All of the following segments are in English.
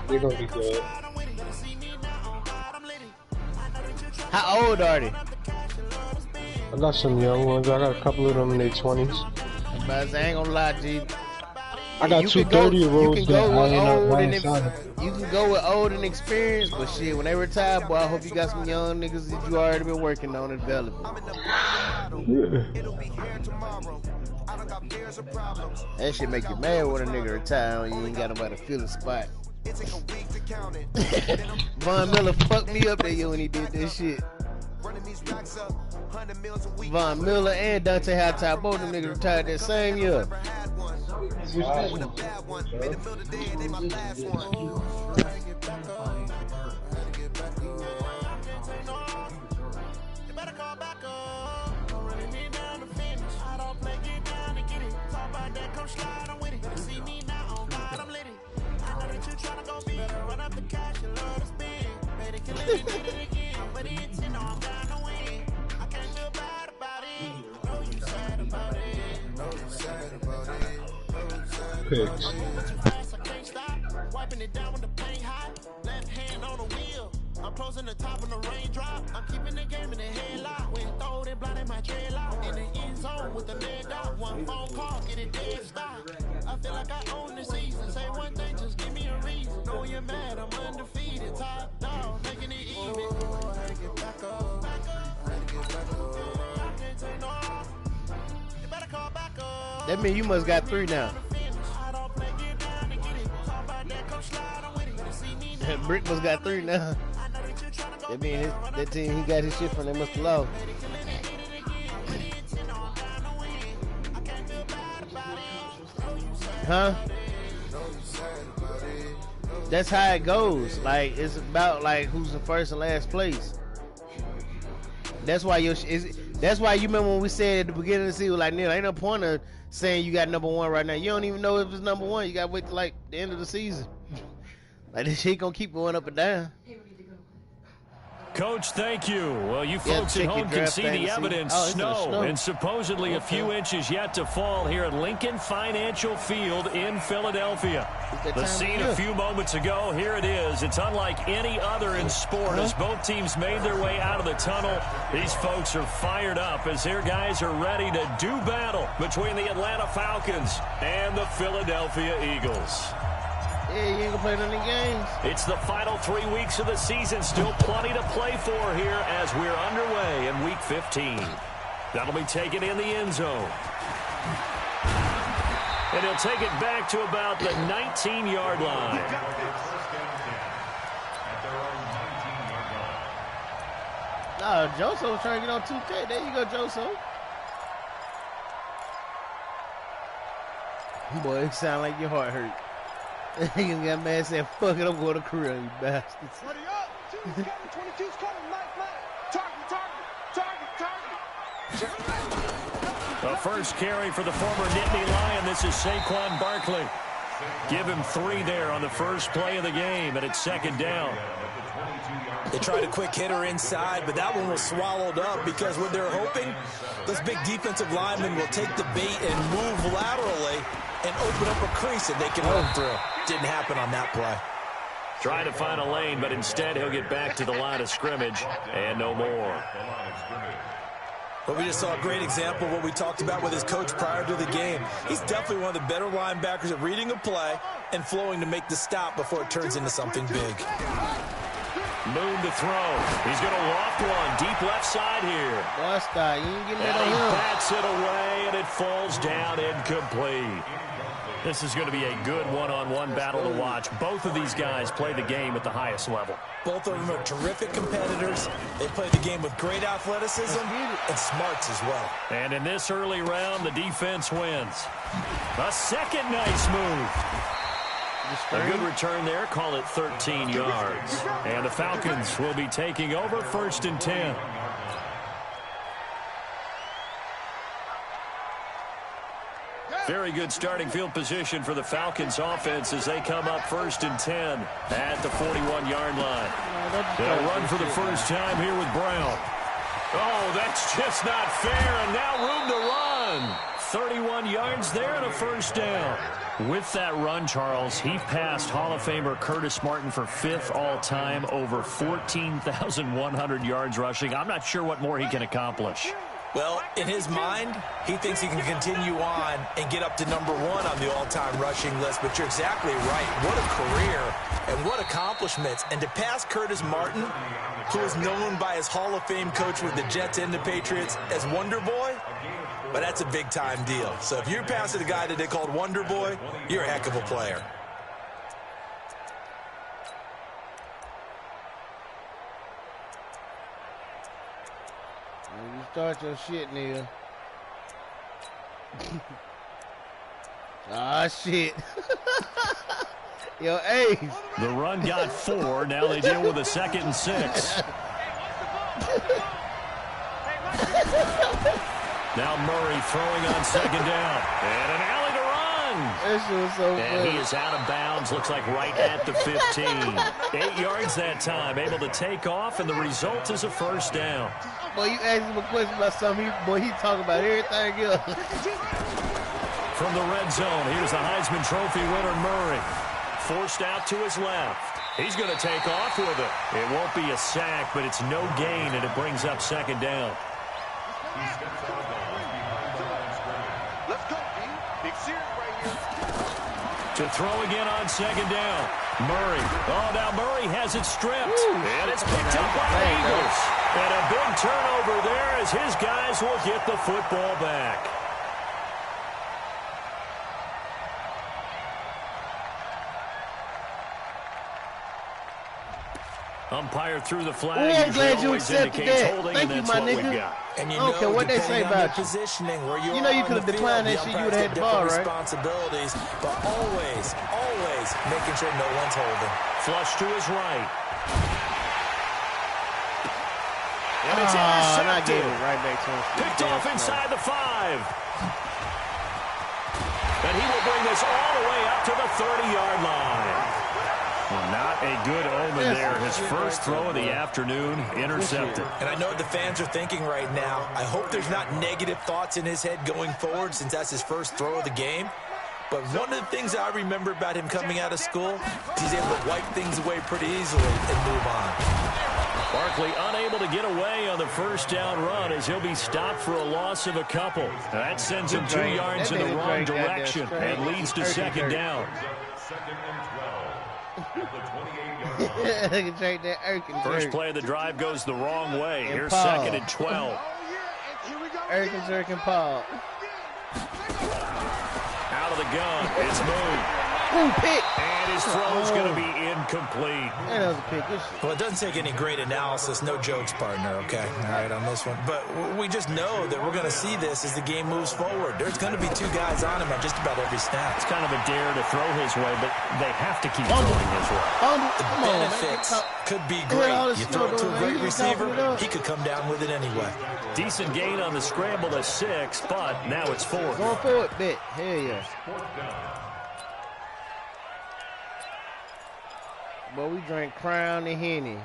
They're gonna be good. How old are they? I got some young ones. I got a couple of them in their 20s. But I ain't gonna lie, G. I got two 30-year-olds that I ain't signing. You can go with old and experienced, but shit, when they retire, boy, I hope you got some young niggas that you already been working on and developing. Yeah. That shit make you mad when a nigga retire and you ain't got nobody to fill the spot. Von Miller fucked me up that year when he did this shit. Von Miller and Dante Hightower, both them niggas retired that same year. Picks. Wiping it down with the paint hot. Left hand on the wheel. I'm closing the top of the raindrop. I'm keeping the game in the headlock. When throw it, blinding my dreadlock. In the end zone with the leg out. One phone call, get it dead stop. I feel like I own the season. Say one thing, just give me a reason. Know you're mad, I'm undefeated. Top dog, making it even. I had to get back up. I can't take no off. You better call back up. That mean you must got 3 now. Brick must got 3 now. That mean that team he got his shit from, they must have lost. Huh? That's how it goes. Like, it's about like who's in first and last place. That's why that's why you remember when we said at the beginning of the season, like, Neil, ain't no point of saying you got number 1 right now. You don't even know if it's number 1. You gotta wait till like the end of the season. Like, this shit gonna keep going up and down. Coach, thank you. Well, you folks at home can see the evidence. Snow, and supposedly a few inches yet to fall here at Lincoln Financial Field in Philadelphia. The scene a few moments ago, here it is. It's unlike any other in sport as both teams made their way out of the tunnel. These folks are fired up as their guys are ready to do battle between the Atlanta Falcons and the Philadelphia Eagles. Yeah, you ain't gonna play none of the games. It's the final 3 weeks of the season. Still plenty to play for here as we're underway in Week 15. That'll be taken in the end zone. And he'll take it back to about the 19-yard line. No, Joso was trying to get on 2K. There you go, Joso. Boy, it sound like your heart hurt. You got mad and said, fuck it, I'm going to career, you bastards. Ready up. 22's coming, target. The first carry for the former Nittany Lion. This is Saquon Barkley. Give him 3 there on the first play of the game, and it's second down. They tried a quick hitter inside, but that one was swallowed up because what they're hoping, those big defensive linemen will take the bait and move laterally and open up a crease that they can run through. Didn't happen on that play. Trying to find a lane, but instead he'll get back to the line of scrimmage and no more. But we just saw a great example of what we talked about with his coach prior to the game. He's definitely one of the better linebackers at reading a play and flowing to make the stop before it turns into something big. Moon to throw. He's going to loft one deep left side here. Busta, you ain't getting And that he on him. bats it away, and it falls down incomplete. This is going to be a good one-on-one battle to watch. Both of these guys play the game at the highest level. Both of them are terrific competitors. They play the game with great athleticism and smarts as well. And in this early round, the defense wins. A second nice move. A good return there. Call it 13 yards. And the Falcons will be taking over first and 10. Very good starting field position for the Falcons offense as they come up first and 10 at the 41-yard line. They'll run for the first time here with Brown. Oh, that's just not fair, and now room to run. 31 yards there and a first down. With that run, Charles, he passed Hall of Famer Curtis Martin for 5th all-time, over 14,100 yards rushing. I'm not sure what more he can accomplish. Well, in his mind, he thinks he can continue on and get up to number 1 on the all-time rushing list. But you're exactly right. What a career and what accomplishments. And to pass Curtis Martin, who is known by his Hall of Fame coach with the Jets and the Patriots as Wonder Boy, but that's a big-time deal. So if you're passing a guy that they called Wonder Boy, you're a heck of a player. You start your shit, Neil. Ah, shit. Yo, Ace. The run got 4. Now they deal with a 2nd and 6. Now Murray throwing on 2nd down. And an alley to run. That shit was so And funny. he is out of bounds. Looks like right at the 15. 8 yards that time. Able to take off, and the result is a first down. Boy, you asked him a question about something. He talking about everything else. From the red zone, here's the Heisman Trophy winner, Murray. Forced out to his left. He's going to take off with it. It won't be a sack, but it's no gain, and it brings up 2nd down. Let's go, D. Big series right here. To throw again on 2nd down. Murray. Oh, now Murray has it stripped. And it's picked up by the Eagles. And a big turnover there as his guys will get the football back. Umpire threw the flag. Ooh, I'm glad you accepted that. Holding, Thank you, my nigga. And you I don't care what they say about you. Positioning where you know you could have declined that shit. You would have had the ball, right? Responsibilities, but always making sure no one's holding. Flush to his right. And it's intercepted. I gave it right back to him. Picked off inside the 5. And he will bring this all the way up to the 30-yard line. Well, not a good omen there. His first throw of the afternoon intercepted. And I know what the fans are thinking right now. I hope there's not negative thoughts in his head going forward since that's his first throw of the game. But one of the things I remember about him coming out of school, he's able to wipe things away pretty easily and move on. Barkley unable to get away on the first down run as he'll be stopped for a loss of a couple. That sends him 2 yards in the wrong direction and leads to 2nd down. First play of the drive goes the wrong way. Here's 2nd and 12. Erkin Paul. Out of the gun. It's moved. Ooh, pick. And his throw's going to be incomplete. That was a pick. Good shit. Well, it doesn't take any great analysis. No jokes, partner, okay? All right, on this one. But we just know that we're going to see this as the game moves forward. There's going to be 2 guys on him on just about every snap. It's kind of a dare to throw his way, but they have to keep throwing his way. The benefits could be great. You throw it to a great receiver, he could come down with it anyway. Decent gain on the scramble to 6, but now it's 4. Going forward, bet. Hell yeah. But we drank Crown and Henny.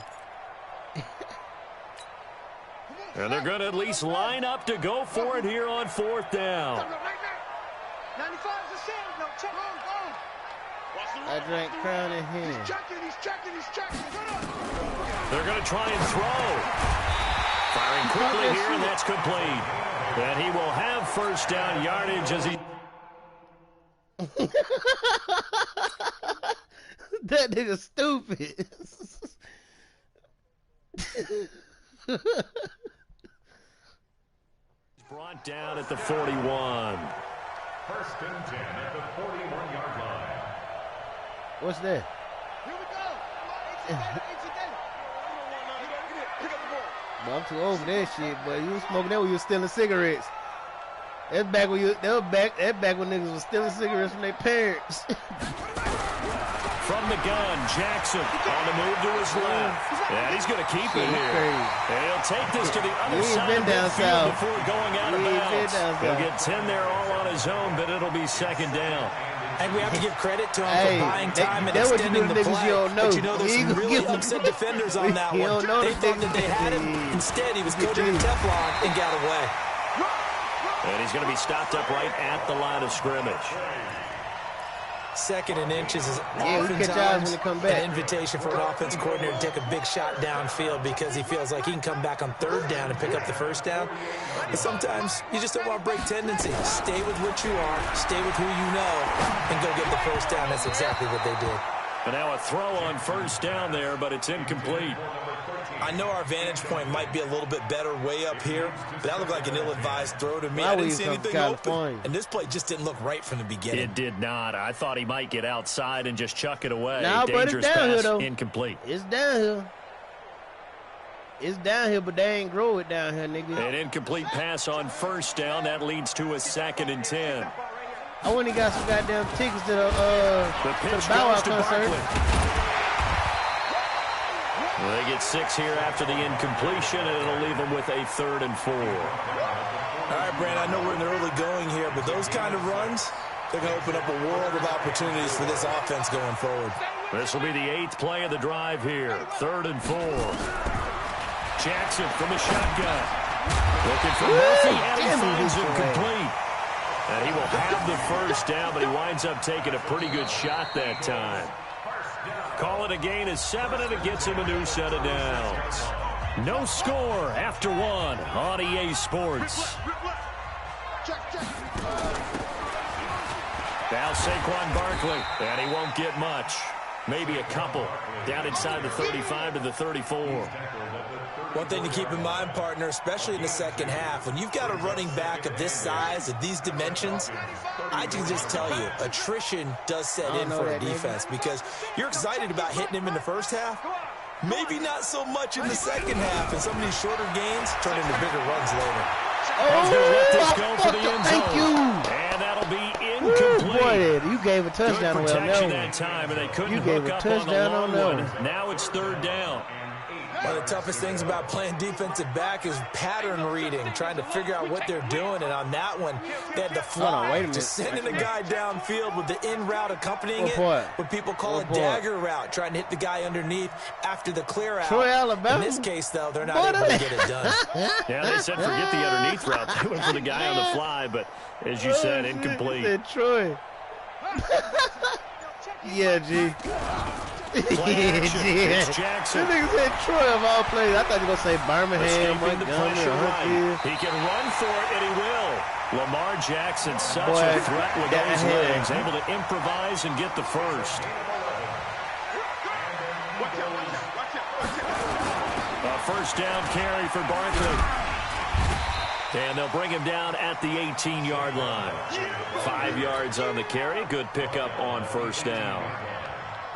And they're going to at least line up to go for it here on 4th down. I drank Crown and Henny. They're going to try and throw. Firing quickly here, and that's complete. And he will have first down yardage as he... That nigga stupid. Brought down at the 41. First and 10 at the 41-yard line. What's that? Here we go. Well, I'm too old for that shit, but you was smoking that when you was stealing cigarettes. That's back when back when niggas was stealing cigarettes from their parents. From the gun, Jackson on the move to his left. And he's going to keep it here. And he'll take this to the other side of the field before going out of bounds. He'll get 10 there all on his own, but it'll be 2nd down. And we have to give credit to him for buying time and extending the play. But you know, there's some really upset defenders on that one. They thought that they had him. Instead, he was coated in Teflon and got away. And he's going to be stopped up right at the line of scrimmage. 2nd and inches is oftentimes an invitation for an offense coordinator to take a big shot downfield because he feels like he can come back on 3rd down and pick up the 1st down. But sometimes you just don't want to break tendencies. Stay with what you are, stay with who you know, and go get the 1st down. That's exactly what they did. And now a throw on 1st down there, but it's incomplete. I know our vantage point might be a little bit better way up here, but that looked like an ill-advised throw to me. I didn't see anything open, and this play just didn't look right from the beginning. It did not. I thought he might get outside and just chuck it away. Nah, dangerous but it's downhill, pass, though. incomplete. It's downhill. It's downhill, but they ain't grow it down here, nigga. An incomplete pass on 1st down. That leads to a 2nd and 10. I went and got some goddamn tickets to the Bow Wow concert. Well, they get 6 here after the incompletion, and it'll leave them with a 3rd and 4. All right, Brand, I know we're in the early going here, but those kind of runs, they're going to open up a world of opportunities for this offense going forward. This will be the 8th play of the drive here. 3rd and 4. Jackson from the shotgun. Looking for Murphy, and he finds him complete. And he will have the 1st down, but he winds up taking a pretty good shot that time. Call it a gain of 7, and it gets him a new set of downs. No score after 1 on EA Sports. Now Saquon Barkley, and he won't get much. Maybe a couple. Down inside the 35 to the 34. One thing to keep in mind, partner, especially in the 2nd half, when you've got a running back of this size, of these dimensions, I can just tell you, attrition does set in for a defense because you're excited about hitting him in the 1st half. Maybe not so much in the 2nd half, and some of these shorter gains turn into bigger runs later. Let this go for the end zone. Thank you. And that'll be incomplete. Boy, you gave a touchdown Good protection on that time, and they couldn't you gave hook a up on the touchdown long on one. Now it's 3rd down. One of the toughest things about playing defensive back is pattern reading, trying to figure out what they're doing. And on that one, they had the fly, just sending a guy downfield with the in route accompanying it. What people call a dagger route, trying to hit the guy underneath after the clear out. Troy, Alabama. In this case, though, they're not able to get it done. Yeah, they said forget the underneath route. They went for the guy on the fly, but as you said, incomplete. Said Troy. Yeah, G. It's Jackson. This nigga said Troy of all places. I thought you were going to say Birmingham, Montgomery, right. He can run for it, and he will. Lamar Jackson, such a threat with those legs, able to improvise and get the 1st. A 1st down carry for Barkley. And they'll bring him down at the 18-yard line. 5 yards on the carry. Good pickup on 1st down.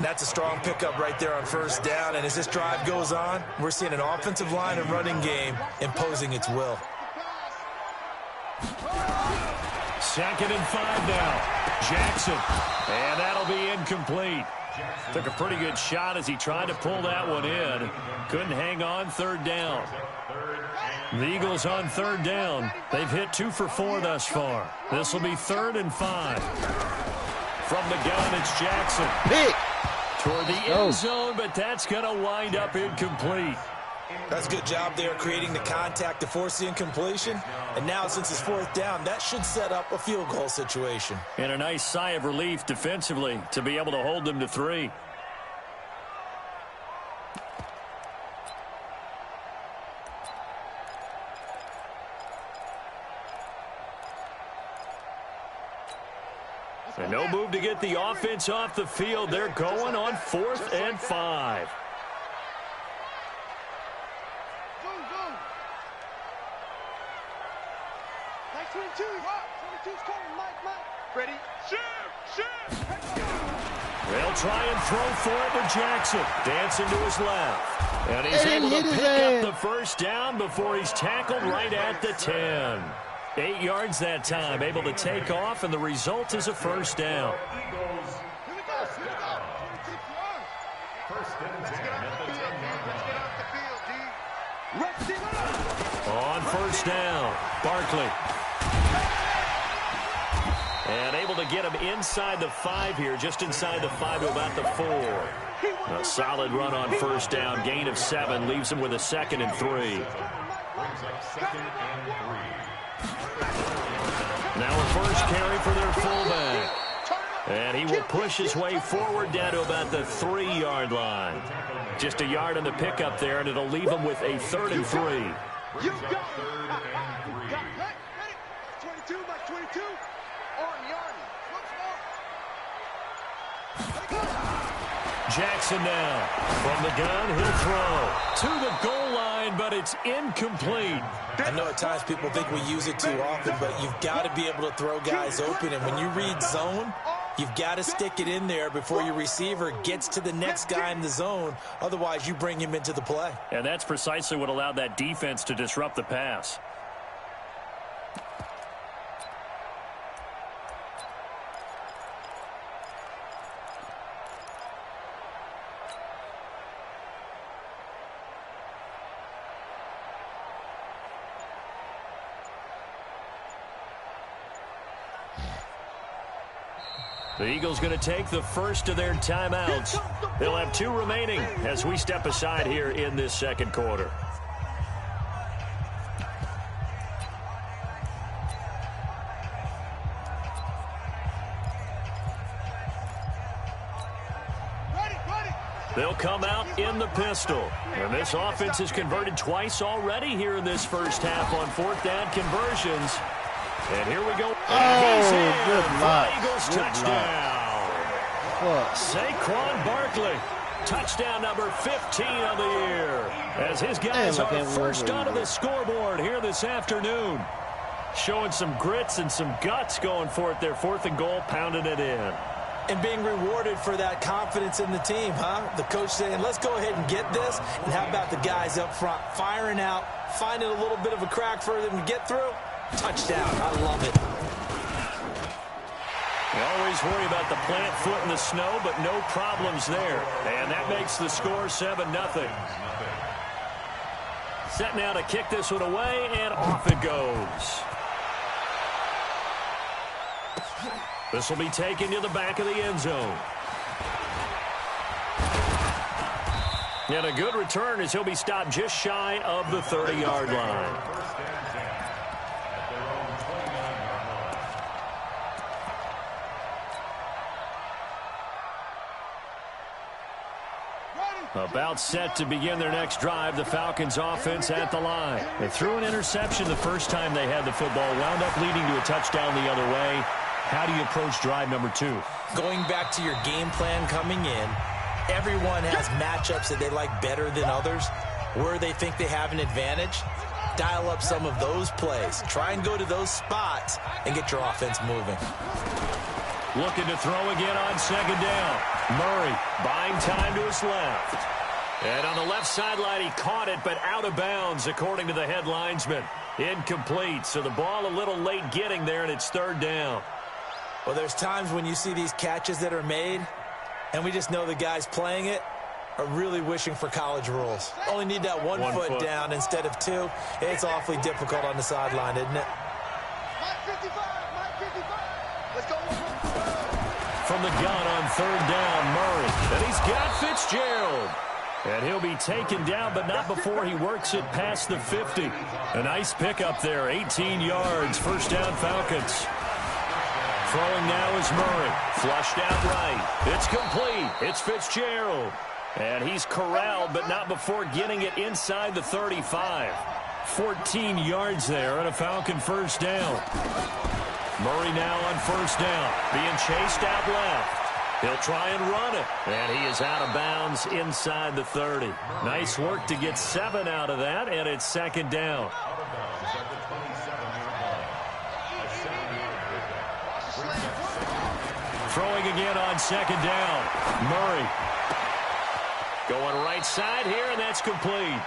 That's a strong pickup right there on 1st down. And as this drive goes on, we're seeing an offensive line and running game imposing its will. 2nd and 5 now. Jackson. And that'll be incomplete. Took a pretty good shot as he tried to pull that one in. Couldn't hang on. 3rd down. The Eagles on 3rd down. They've hit 2 for 4 thus far. This will be 3rd and 5. From the gun, it's Jackson. Pick. Toward the end zone, but that's going to wind up incomplete. That's a good job there creating the contact to force the incompletion. And now, since it's 4th down, that should set up a field goal situation. And a nice sigh of relief defensively to be able to hold them to 3. And no move to get the offense off the field. They're going on 4th and 5. Ready? Shoot! They'll try and throw for it to Jackson. Dancing to his left. And he's able to pick up the 1st down before he's tackled right at the 10. 8 yards that time, able to take off, and the result is a 1st down. On 1st down, Barkley. And able to get him inside the 5 here, just inside the 5 to about the 4. A solid run on 1st down, gain of 7, leaves him with a 2nd and 3. Now a first carry for their fullback. And he will push his way forward down to about the 3-yard line. Just a yard on the pickup there, and it'll leave him with a 3rd and 3. You go. 22, Mike 22. Jackson now from the gun. He'll throw to the goal line, but it's incomplete. I know at times people think we use it too often, but you've got to be able to throw guys open. And when you read zone, you've got to stick it in there before your receiver gets to the next guy in the zone. Otherwise, you bring him into the play. And that's precisely what allowed that defense to disrupt the pass. The Eagles going to take the first of their timeouts. They'll have 2 remaining as we step aside here in this second quarter. They'll come out in the pistol. And this offense has converted twice already here in this first half on 4th down conversions. And here we go. Oh, good luck. Eagles touchdown. Saquon Barkley. Touchdown number 15 of the year. As his guys are first onto the scoreboard here this afternoon. Showing some grits and some guts going for it. Their 4th and goal, pounding it in. And being rewarded for that confidence in the team, huh? The coach saying, let's go ahead and get this. And how about the guys up front firing out, finding a little bit of a crack for them to get through? Touchdown. I love it. You always worry about the plant foot in the snow, but no problems there. And that makes the score 7-0. Set now to kick this one away, and off it goes. This will be taken to the back of the end zone. And a good return as he'll be stopped just shy of the 30-yard line. About set to begin their next drive, the Falcons offense at the line. They threw an interception the first time they had the football, wound up leading to a touchdown the other way. How do you approach drive number 2? Going back to your game plan coming in, everyone has matchups that they like better than others. Where they think they have an advantage, dial up some of those plays. Try and go to those spots and get your offense moving. Looking to throw again on 2nd down. Murray buying time to his left. And on the left sideline, he caught it, but out of bounds, according to the head linesman. Incomplete, so the ball a little late getting there, and it's 3rd down. Well, there's times when you see these catches that are made, and we just know the guys playing it are really wishing for college rules. Only need that one foot down instead of 2. It's awfully difficult on the sideline, isn't it? Let's go. From the gun on 3rd down, Murray. And he's got Fitzgerald. And he'll be taken down, but not before he works it past the 50. A nice pickup there, 18 yards, 1st down Falcons. Throwing now is Murray. Flushed out right. It's complete. It's Fitzgerald. And he's corralled, but not before getting it inside the 35. 14 yards there and a Falcon 1st down. Murray now on 1st down. Being chased out left. He'll try and run it. And he is out of bounds inside the 30. Nice work to get 7 out of that, and it's 2nd down. Throwing again on 2nd down. Murray going right side here, and that's complete.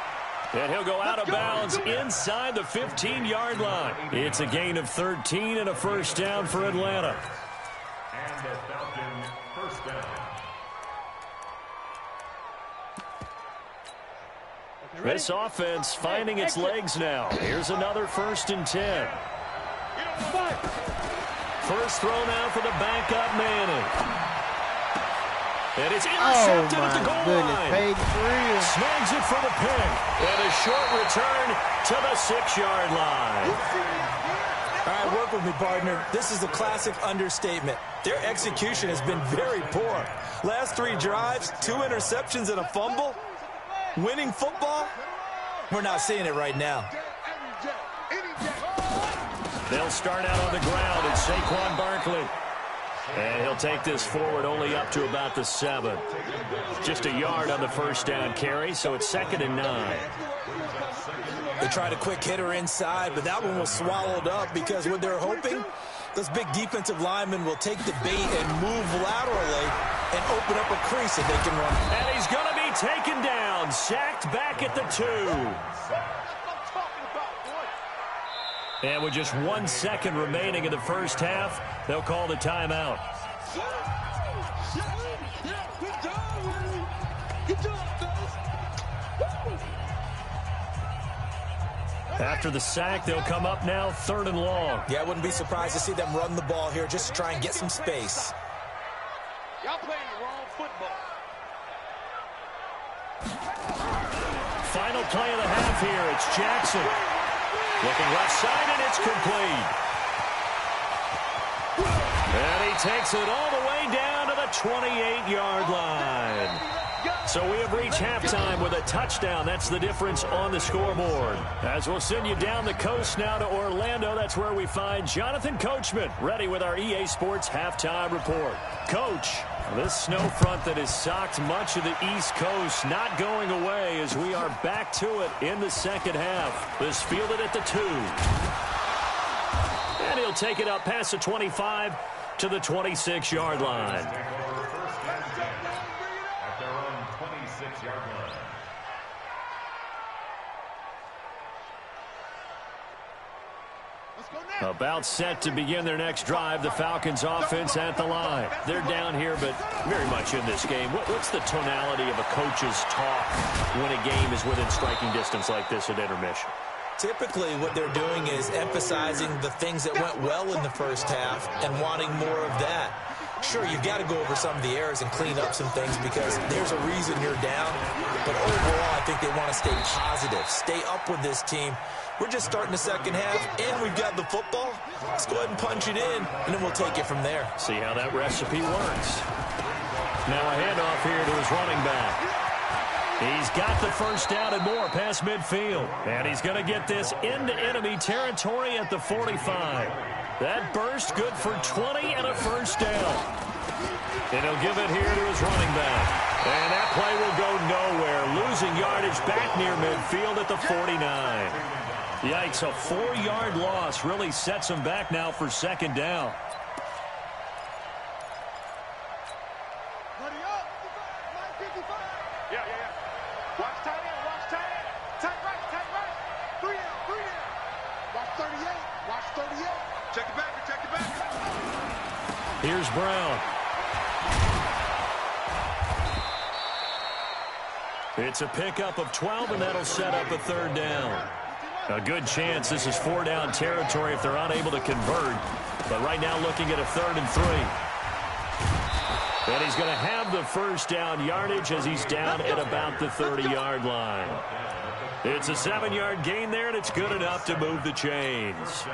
And he'll go out of bounds inside the 15-yard line. It's a gain of 13 and a 1st down for Atlanta. And the Falcons 1st down. This offense finding its legs now. Here's another 1st and 10. First throw now for the backup Manning. And it's intercepted at the goal line. Snags it for the pick. And a short return to the 6-yard line. All right, work with me, partner. This is a classic understatement. Their execution has been very poor. Last 3 drives, 2 interceptions and a fumble. Winning football? We're not seeing it right now. They'll start out on the ground. It's Saquon Barkley. And he'll take this forward only up to about the 7. Just a yard on the first down carry, so it's 2nd and 9. They tried a quick hitter inside, but that one was swallowed up because what they're hoping, those big defensive linemen will take the bait and move laterally and open up a crease that they can run. And he's going to be taken down, sacked back at the 2. And with just 1 second remaining in the first half, they'll call the timeout. After the sack, they'll come up now 3rd and long. Yeah, I wouldn't be surprised to see them run the ball here just to try and get some space. Y'all playing the wrong football. Final play of the half here. It's Jackson. Looking left side, and it's complete. And he takes it all the way down to the 28-yard line. So we have reached halftime with a touchdown. That's the difference on the scoreboard. As we'll send you down the coast now to Orlando, that's where we find Jonathan Coachman, ready with our EA Sports halftime report. Coach, this snow front that has socked much of the East Coast not going away as we are back to it in the second half. This fielded at the 2. And he'll take it up past the 25 to the 26-yard line. About set to begin their next drive, the Falcons offense at the line. They're down here, but very much in this game. What's the tonality of a coach's talk when a game is within striking distance like this at intermission? Typically, what they're doing is emphasizing the things that went well in the first half and wanting more of that. Sure, you've got to go over some of the errors and clean up some things because there's a reason you're down. But overall, I think they want to stay positive, stay up with this team. We're just starting the second half, and we've got the football. Let's go ahead and punch it in, and then we'll take it from there. See how that recipe works. Now a handoff here to his running back. He's got the first down and more past midfield. And he's going to get this into enemy territory at the 45. That burst good for 20 and a first down. And he'll give it here to his running back. And that play will go nowhere. Losing yardage back near midfield at the 49. Yikes, a 4-yard loss really sets him back now for second down. Watch tight end, watch tight end. Tight right. 3 down. Watch 38, watch 38. Check it back. Here's Brown. It's a pickup of 12, and that'll set up a 3rd down. A good chance this is 4-down territory if they're unable to convert. But right now looking at a 3rd and 3. And he's going to have the first down yardage as he's down at about the 30-yard line. It's a 7-yard gain there, and it's good enough to move the chains.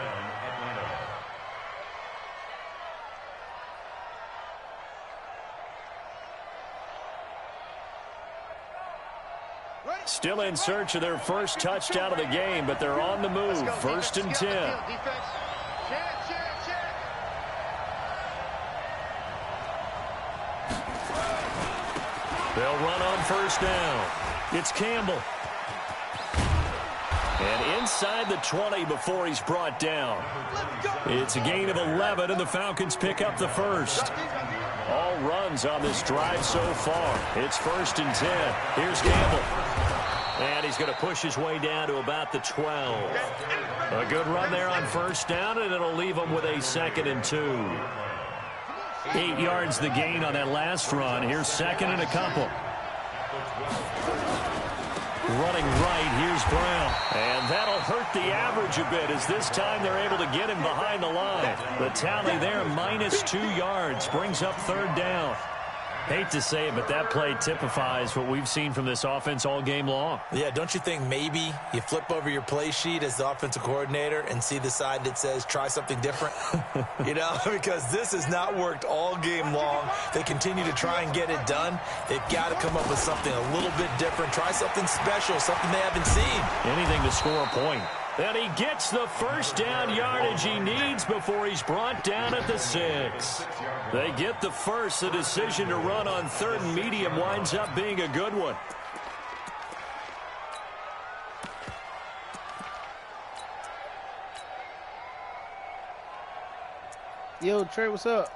Still in search of their first touchdown of the game, but they're on the move. 1st and 10. They'll run on first down. It's Campbell. And inside the 20 before he's brought down. It's a gain of 11, and the Falcons pick up the first. All runs on this drive so far. It's 1st and 10. Here's Campbell. And he's going to push his way down to about the 12. A good run there on first down, and it'll leave him with a 2nd and 2. 8 yards the gain on that last run. Here's 2nd and a couple. Running right, here's Brown. And that'll hurt the average a bit as this time they're able to get him behind the line. The tally there, -2 yards, brings up 3rd down. Hate to say it, but that play typifies what we've seen from this offense all game long. Yeah, don't you think maybe you flip over your play sheet as the offensive coordinator and see the side that says try something different? You know, because this has not worked all game long. They continue to try and get it done. They've got to come up with something a little bit different. Try something special, something they haven't seen. Anything to score a point. And he gets the first down yardage he needs before he's brought down at the 6. They get the first. The decision to run on 3rd and medium winds up being a good one. Yo, Trey, what's up?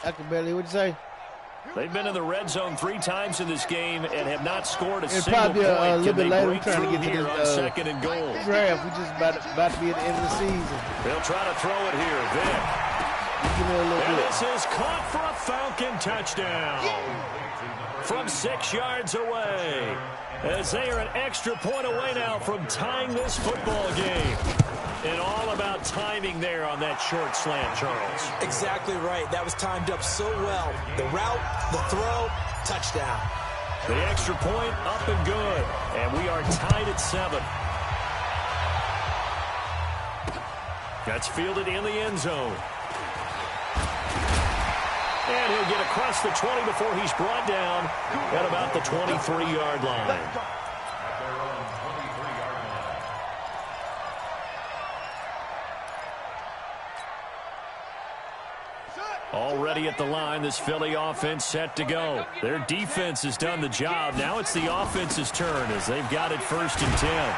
Acabelli, what'd you say? They've been in the red zone 3 times in this game and have not scored a It'll single probably point. a little bit later. We're Break trying to through get to here this on 2nd and goal. Draft. We're just about to be at the end of the season. They'll try to throw it here. Vic. Give me a little And bit. this is caught for a Falcon touchdown. From 6 yards away. As they are an extra point away now from tying this football game. And all about timing there on that short slant, Charles. Exactly right. That was timed up so well. The route, the throw, touchdown. The extra point up and good. And we are tied at 7. That's fielded in the end zone. And he'll get across the 20 before he's brought down at about the 23-yard line. Already at the line, this Philly offense set to go. Their defense has done the job. Now it's the offense's turn as they've got it 1st and 10.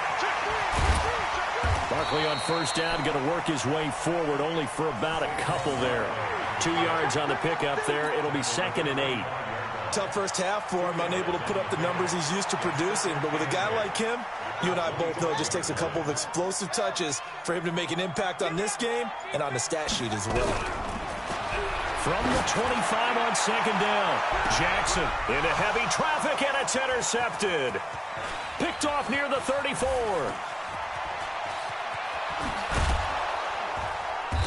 Barkley on 1st down, going to work his way forward only for about a couple there. 2 yards on the pickup there. It'll be 2nd and 8. Tough first half for him, unable to put up the numbers he's used to producing. But with a guy like him, you and I both know it just takes a couple of explosive touches for him to make an impact on this game and on the stat sheet as well. From the 25 on 2nd down. Jackson into heavy traffic, and it's intercepted. Picked off near the 34.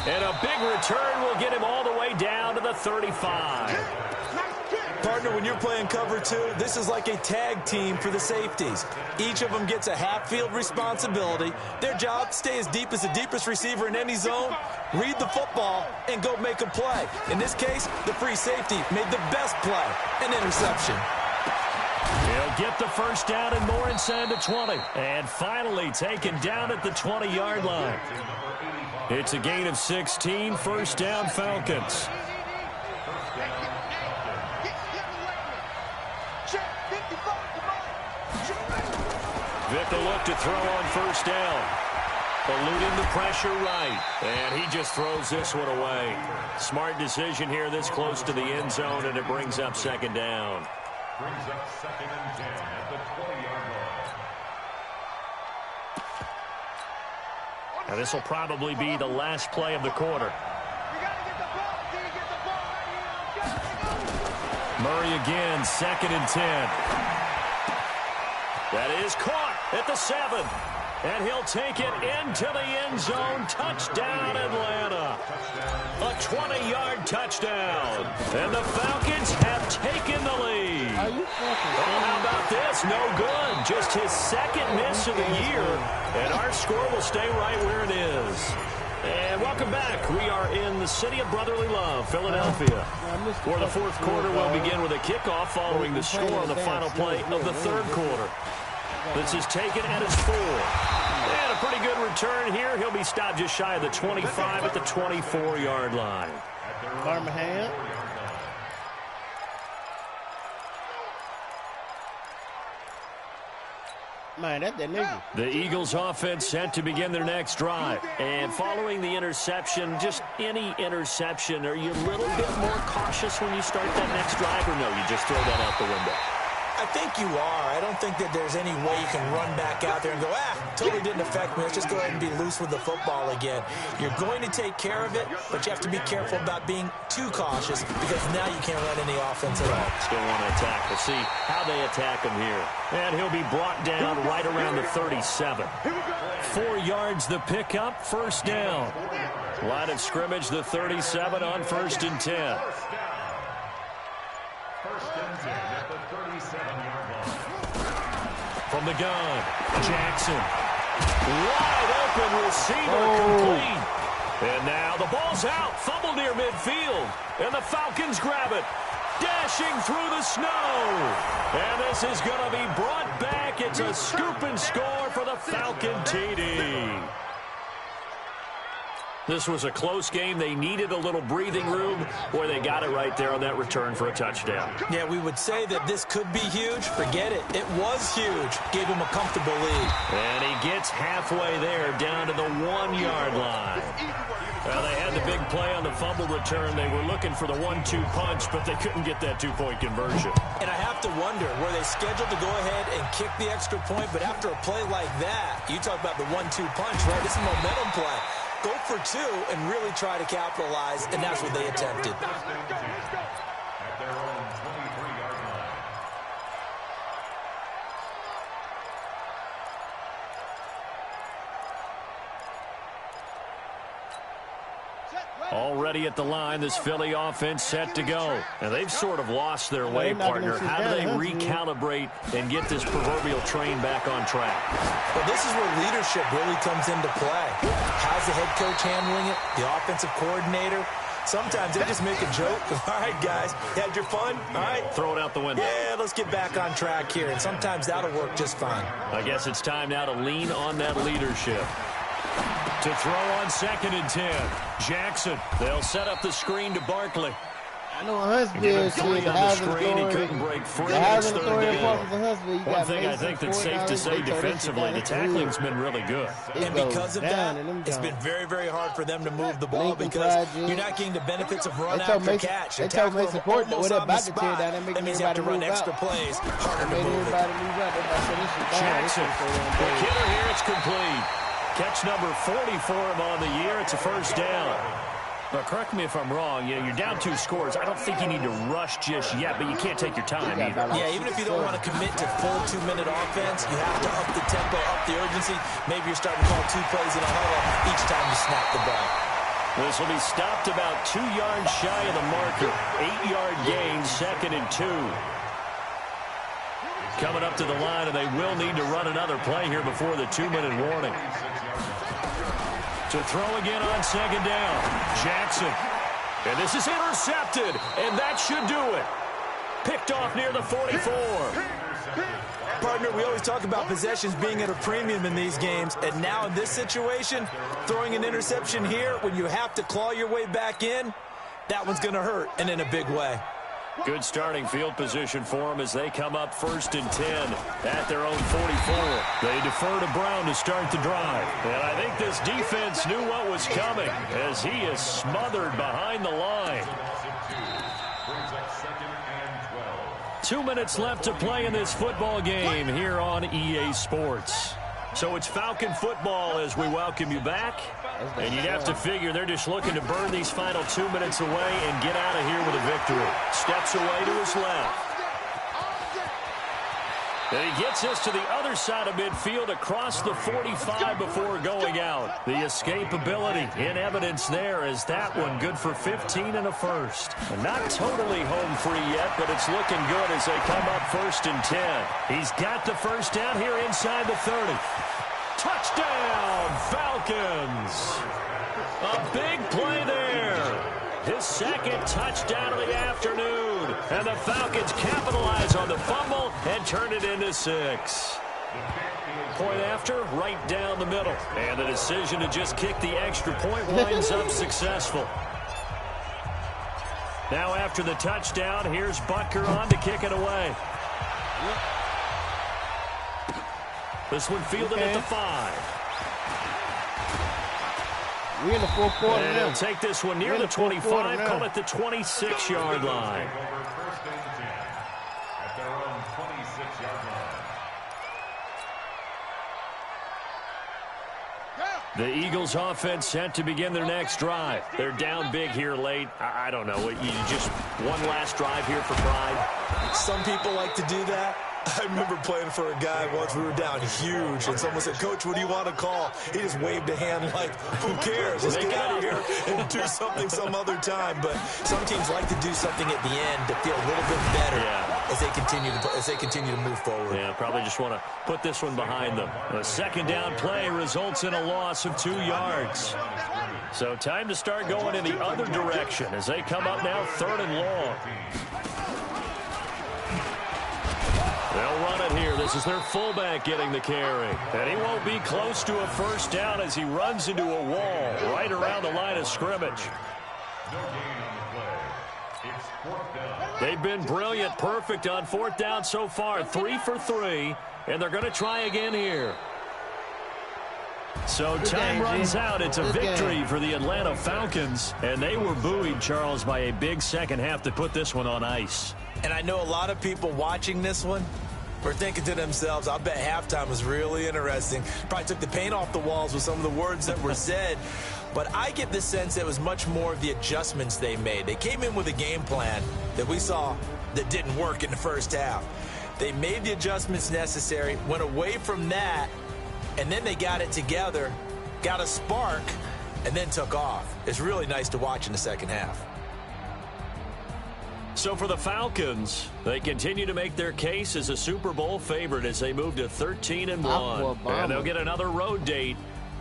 And a big return will get him all the way down to the 35. Partner, when you're playing cover 2, this is like a tag team for the safeties. Each of them gets a half-field responsibility. Their job, stay as deep as the deepest receiver in any zone, read the football, and go make a play. In this case, the free safety made the best play, an interception. He'll get the first down and more inside the 20. And finally taken down at the 20-yard line. It's a gain of 16, 1st down Falcons. Vic a look to throw on 1st down. Eluding the pressure right. And he just throws this one away. Smart decision here this close to the end zone, and it brings up 2nd down. Brings up 2nd and 10 at the 20-yard line. And this will probably be the last play of the quarter. Murray again, 2nd and 10. That is caught at the 7. And he'll take it into the end zone. Touchdown, Atlanta. A 20-yard touchdown. And the Falcons have taken the lead. Oh, how about this? No good. Just his 2nd miss of the year. And our score will stay right where it is. And welcome back. We are in the city of brotherly love, Philadelphia, where the 4th quarter will begin with a kickoff following the score on the final play of the 3rd quarter. This is taken at his 4. And a pretty good return here. He'll be stopped just shy of the 25 at the 24-yard line. Birmingham. Man, that's that nigga. The Eagles offense set to begin their next drive. And following the interception, just any interception, are you a little bit more cautious when you start that next drive, or no, you just throw that out the window? I think you are. I don't think that there's any way you can run back out there and go, totally didn't affect me. Let's just go ahead and be loose with the football again. You're going to take care of it, but you have to be careful about being too cautious because now you can't run any offense at all. Still want to attack. We'll see how they attack him here. And he'll be brought down right around the 37. 4 yards the pickup, 1st down. Line of scrimmage, the 37 on 1st and 10. First and 10 at the 37-yard line. From the gun, Jackson. Wide open receiver complete. And now the ball's out. Fumble near midfield. And the Falcons grab it. Dashing through the snow. And this is going to be brought back. It's a scoop and score for the Falcon TD. This was a close game. They needed a little breathing room. Boy, they got it right there on that return for a touchdown. Yeah, we would say that this could be huge. Forget it. It was huge. Gave him a comfortable lead. And he gets halfway there down to the 1-yard line. Well, they had the big play on the fumble return. They were looking for the 1-2 punch, but they couldn't get that 2-point conversion. And I have to wonder, were they scheduled to go ahead and kick the extra point? But after a play like that, you talk about the 1-2 punch, right? This is a momentum play. Go for 2 and really try to capitalize, and that's what they attempted. At their own 23-yard line. Already at the line, this Philly offense set to go. And they've sort of lost their way, partner. How do they recalibrate and get this proverbial train back on track? Well, this is where leadership really comes into play. How's the head coach handling it? The offensive coordinator? Sometimes they just make a joke. All right, guys, you had your fun? All right. Throw it out the window. Yeah, let's get back on track here. And sometimes that'll work just fine. I guess it's time now to lean on that leadership. To throw on 2nd and 10. Jackson. They'll set up the screen to Barkley. I know Huntsville shit. He couldn't break free. It's third down. One thing I think that's safe to say defensively, the tackling's been really good. And because of that, it's been very, very hard for them to move the ball because you're not getting the benefits of run after catch. They tell Mason Court that they're about to tear down. That means you have to run extra plays. Harder to move it. Jackson. The killer here, it's complete. Catch number 40 for him on the year. It's a first down. But correct me if I'm wrong. You're down 2 scores. I don't think you need to rush just yet, but you can't take your time either. Yeah, even if you don't want to commit to full 2-minute offense, you have to up the tempo, up the urgency. Maybe you're starting to call 2 plays in a huddle each time you snap the ball. This will be stopped about 2 yards shy of the marker. 8-yard gain, 2nd and 2. Coming up to the line, and they will need to run another play here before the 2-minute warning. To throw again on 2nd down. Jackson. And this is intercepted, and that should do it. Picked off near the 44. Partner, we always talk about possessions being at a premium in these games, and now in this situation, throwing an interception here when you have to claw your way back in, that one's going to hurt, and in a big way. Good starting field position for them as they come up 1st and 10 at their own 44. They defer to Brown to start the drive. And I think this defense knew what was coming as he is smothered behind the line. 2 minutes left to play in this football game here on EA Sports. So it's Falcon football as we welcome you back. And you'd have to figure they're just looking to burn these final 2 minutes away and get out of here with a victory. Steps away to his left. And he gets us to the other side of midfield across the 45 before going out. The escapability in evidence there as that one good for 15 and a first. And not totally home free yet, but it's looking good as they come up 1st and 10. He's got the first down here inside the 30. Touchdown, Falcons. A big play there. His 2nd touchdown of the afternoon. And the Falcons capitalize on the fumble and turn it into 6. Point after, right down the middle. And the decision to just kick the extra point winds up successful. Now after the touchdown, here's Butker on to kick it away. This one fielded at the 5. We're in the 4th quarter and now. They'll take this one near the 25, call it the 26-yard line. At their own 26-yard line. The Eagles offense set to begin their next drive. They're down big here late. I don't know. You just one last drive here for pride. Some people like to do that. I remember playing for a guy once. We were down huge, and someone said, "Coach, what do you want to call?" He just waved a hand like, "Who cares? Let's get out of here and do something some other time." But some teams like to do something at the end to feel a little bit better as they continue to move forward. Yeah, probably just want to put this one behind them. A second down play results in a loss of 2 yards. So time to start going in the other direction as they come up now 3rd and long. They'll run it here. This is their fullback getting the carry. And he won't be close to a first down as he runs into a wall right around the line of scrimmage. They've been brilliant, perfect on 4th down so far. 3 for 3, and they're going to try again here. So time runs out. It's a victory for the Atlanta Falcons, and they were buoyed, Charles, by a big second half to put this one on ice. And I know a lot of people watching this one were thinking to themselves, I bet halftime was really interesting. Probably took the paint off the walls with some of the words that were said. But I get the sense it was much more of the adjustments they made. They came in with a game plan that we saw that didn't work in the first half. They made the adjustments necessary, went away from that, and then they got it together, got a spark, and then took off. It's really nice to watch in the second half. So for the Falcons, they continue to make their case as a Super Bowl favorite as they move to 13-1. And they'll get another road date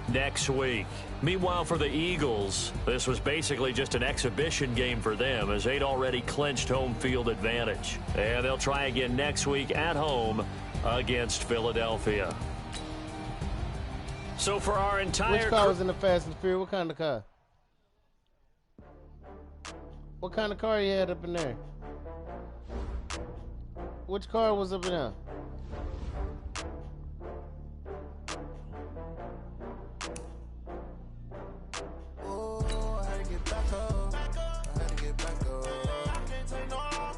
next week. Meanwhile, for the Eagles, this was basically just an exhibition game for them as they'd already clinched home field advantage. And they'll try again next week at home against Philadelphia. So for our entire... Which car was in the Fast and Furious? What kind of car? What kind of car you had up in there? Which car was up in there? Oh, I had to get back up. I had to get back up. I can't take no off.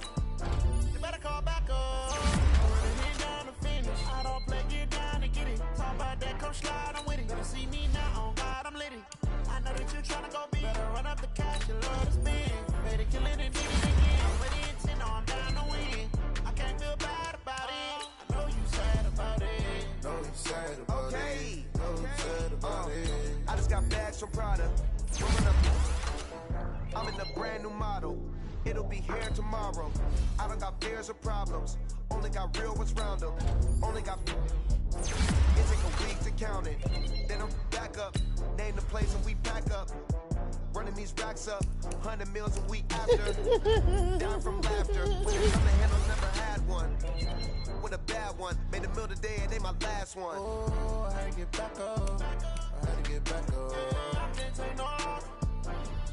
You better call back up. I'm running in down to finish. I don't play, get down to get it. Talk about that, come slide, I'm with it. Better see me now, on God, I'm litty. I know that you're trying to go big. Better run up the cash, you love to spend. Better kill it and did it again. But the intent, I'm down to win. I can't feel bad about it. I know you sad about it. Know you sad about it. Know you sad about it. I just got bags from Prada. I'm in a brand new model. It'll be here tomorrow. I don't got fears or problems. Only got real ones round them. Only got... It take a week to count it. Then I'm back up. Name the place and we pack up. Running these racks up. 100 meals a week after. Down from laughter. When it come to handles, never had one. With a bad one. Made a meal today and they my last one. Oh, I had to get back up. I had to get back up. I can't take no off.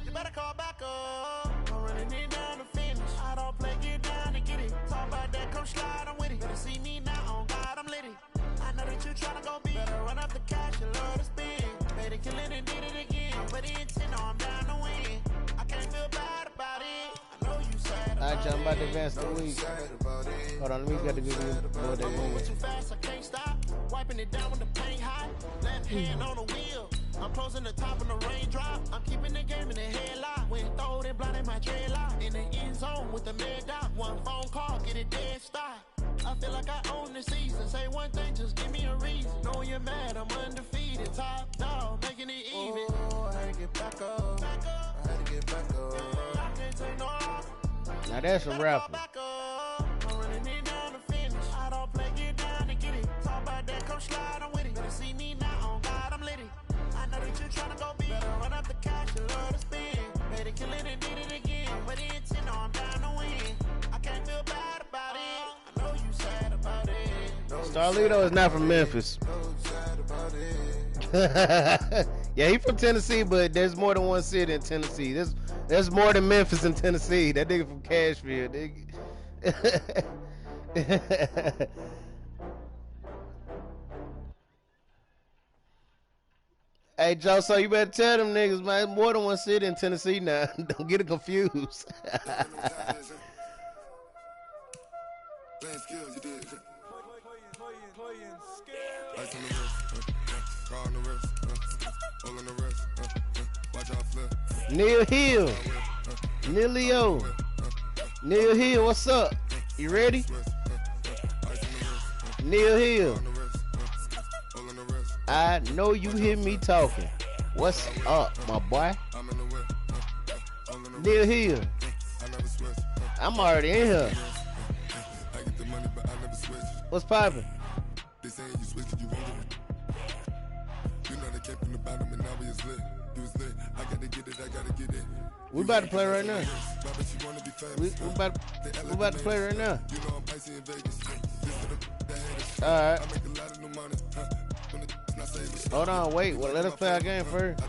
You better call back up. I'm running it down to finish. I don't play, get down to get it. Talk about that, come slide, I'm with it. Better see me now, on God, I'm litty. I know that you tryna go big. Better run up the cash, you love to spend. Better kill it and did it again. But the intent, no, I'm down to win. I can't feel bad about it. I know you sad about it. Alright, y'all, I'm about to advance the week. Hold on, let me get to give you more than Moving too fast, I can't stop. Wiping it down with the paint hot. Left hand on the wheel. I'm closing the top of the raindrop. I'm keeping the game in the headlock. When throwed and blinded my dreadlock. In the end zone with the mad dot. One phone call, get it dead stop. I feel like I own the season. Say one thing, just give me a reason. Knowing you're mad, I'm undefeated. Top dog, making it even. Oh, I had to get back up. I had to get back up. I can't take no off. Now that's a rapper. I'm running it down to finish. I don't play, get down to get it. Talk about that, come slide, I'm with it. Better see me now, on God, I'm litty. I know that you're tryna go big. Better run up the cash, you love to spend. Better kill it and did it again. But the intent, no, I'm down to win. I can't feel bad about it. I know you sad about it. Starlito is not from Memphis. Yeah, he from Tennessee, but there's more than one city in Tennessee. There's more than Memphis in Tennessee. That nigga from Cashville. Hey, Joe, so you better tell them niggas, man, more than one city in Tennessee now. Don't get it confused. Neil Hill. Neil Hill, what's up? You ready? Neil Hill. I know you hear me talking. What's up, my boy? Neil Hill. I'm already in here. What's poppin'? We about to play right now. We about to play right now. All right. Hold on, wait. Well, let us play our game first.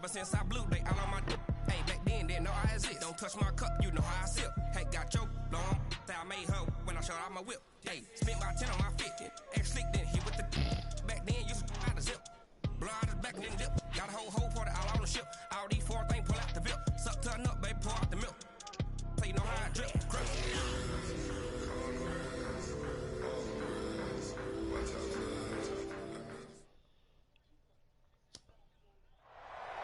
Since I blew, they all on my hey, back then, didn't know I exist. Don't touch my cup, you know how I sip. Hey, got your long, say I made her when I showed out my whip. Hey, spent about 10 on my fit. Ex slick, then he with the back then, used to out the zip. Blow out his back and then dip. Got a whole party all on the ship. All these four things pull out the VIP. Suck turn up, baby, pour out the milk. So you know how I drip.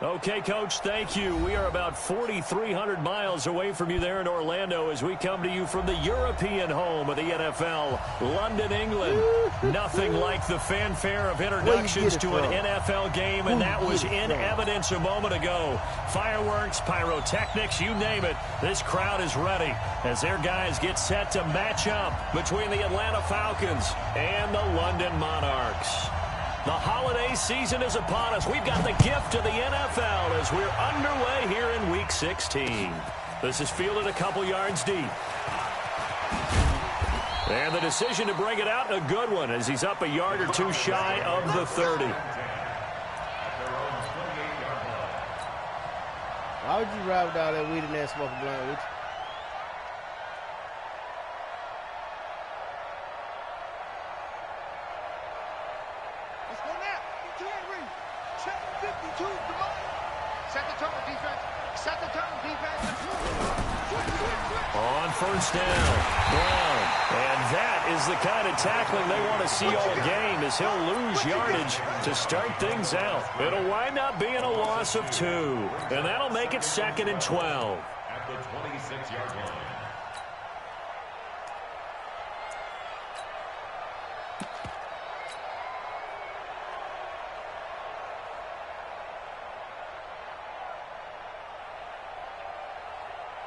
Okay, Coach, thank you. We are about 4,300 miles away from you there in Orlando as we come to you from the European home of the NFL, London, England. Nothing like the fanfare of introductions to an NFL game, and that was in evidence a moment ago. Fireworks, pyrotechnics, you name it. This crowd is ready as their guys get set to match up between the Atlanta Falcons and the London Monarchs. The holiday season is upon us. We've got the gift of the NFL as we're underway here in Week 16. This is fielded a couple yards deep. And the decision to bring it out, a good one, as he's up a yard or two shy of the 30. Why would you ride with all that weed in there smoking blunt with you? On first down, Brown. And that is the kind of tackling they want to see all game as he'll lose yardage to start things out. It'll wind up being a loss of 2. And that'll make it 2nd and 12. At the 26-yard line.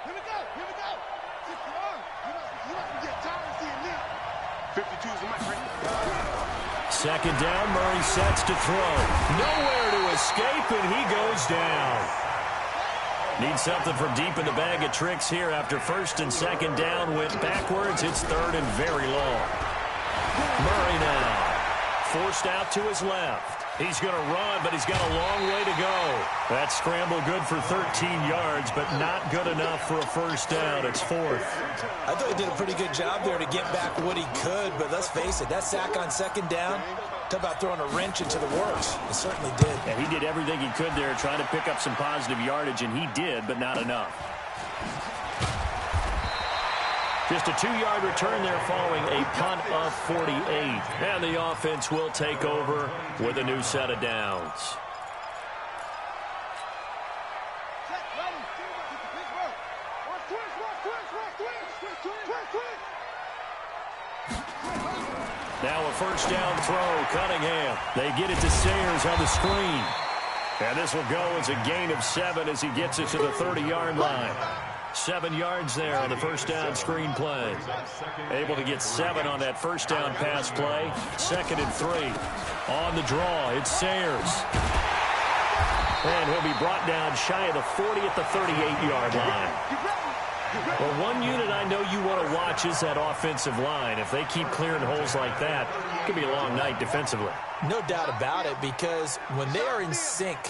Here we go. You must get tired of seeing me. 52 is the mic, right? 2nd down, Murray sets to throw. Nowhere to escape, and he goes down. Need something from deep in the bag of tricks here after 1st and 2nd down went backwards. It's 3rd and very long. Murray now forced out to his left. He's going to run, but he's got a long way to go. That scramble good for 13 yards, but not good enough for a first down. It's 4th. I thought he did a pretty good job there to get back what he could, but let's face it, that sack on 2nd down, talk about throwing a wrench into the works. It certainly did. Yeah, he did everything he could there, trying to pick up some positive yardage, and he did, but not enough. Just a 2-yard return there following a punt of 48. And the offense will take over with a new set of downs. Now a first down throw, Cunningham. They get it to Sayers on the screen. And this will go as a gain of 7 as he gets it to the 30-yard line. 7 yards there on the first down screen play. Able to get 7 on that first down pass play. 2nd and 3. On the draw, it's Sayers. And he'll be brought down shy of the 40 at the 38-yard line. Well, one unit I know you want to watch is that offensive line. If they keep clearing holes like that, could be a long night defensively. No doubt about it, because when they are in sync,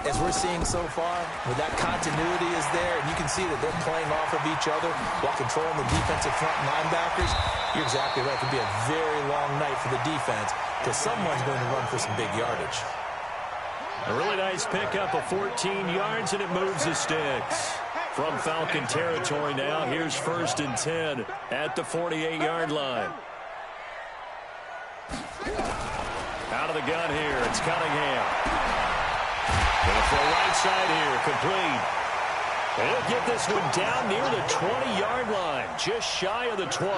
as we're seeing so far, where that continuity is there, and you can see that they're playing off of each other while controlling the defensive front linebackers, you're exactly right. It could be a very long night for the defense because someone's going to run for some big yardage. A really nice pickup of 14 yards, and it moves the sticks. From Falcon territory now, here's 1st and 10 at the 48-yard line. Out of the gun here, it's Cunningham. Going for a right side here, complete. And he'll get this one down near the 20-yard line, just shy of the 20.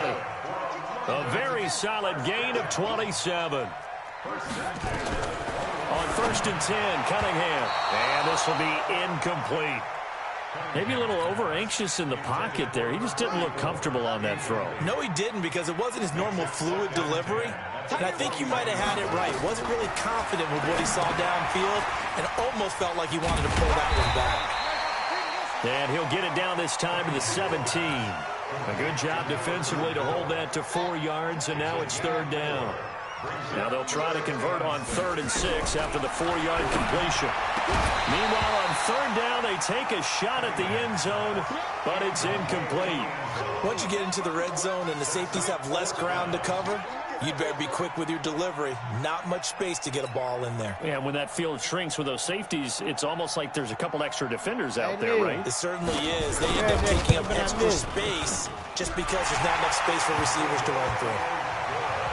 A very solid gain of 27. On 1st and 10, Cunningham. And this will be incomplete. Maybe a little over-anxious in the pocket there. He just didn't look comfortable on that throw. No, he didn't, because it wasn't his normal fluid delivery. And I think you might have had it right. Wasn't really confident with what he saw downfield and almost felt like he wanted to pull that one back. And he'll get it down this time to the 17. A good job defensively to hold that to 4 yards, and now it's 3rd down. Now they'll try to convert on 3rd and 6 after the 4-yard completion. Meanwhile, on 3rd down, they take a shot at the end zone, but it's incomplete. Once you get into the red zone and the safeties have less ground to cover, you'd better be quick with your delivery. Not much space to get a ball in there. Yeah, when that field shrinks with those safeties, it's almost like there's a couple extra defenders out there, right? It certainly is. They end up taking up extra space just because there's not enough space for receivers to run through.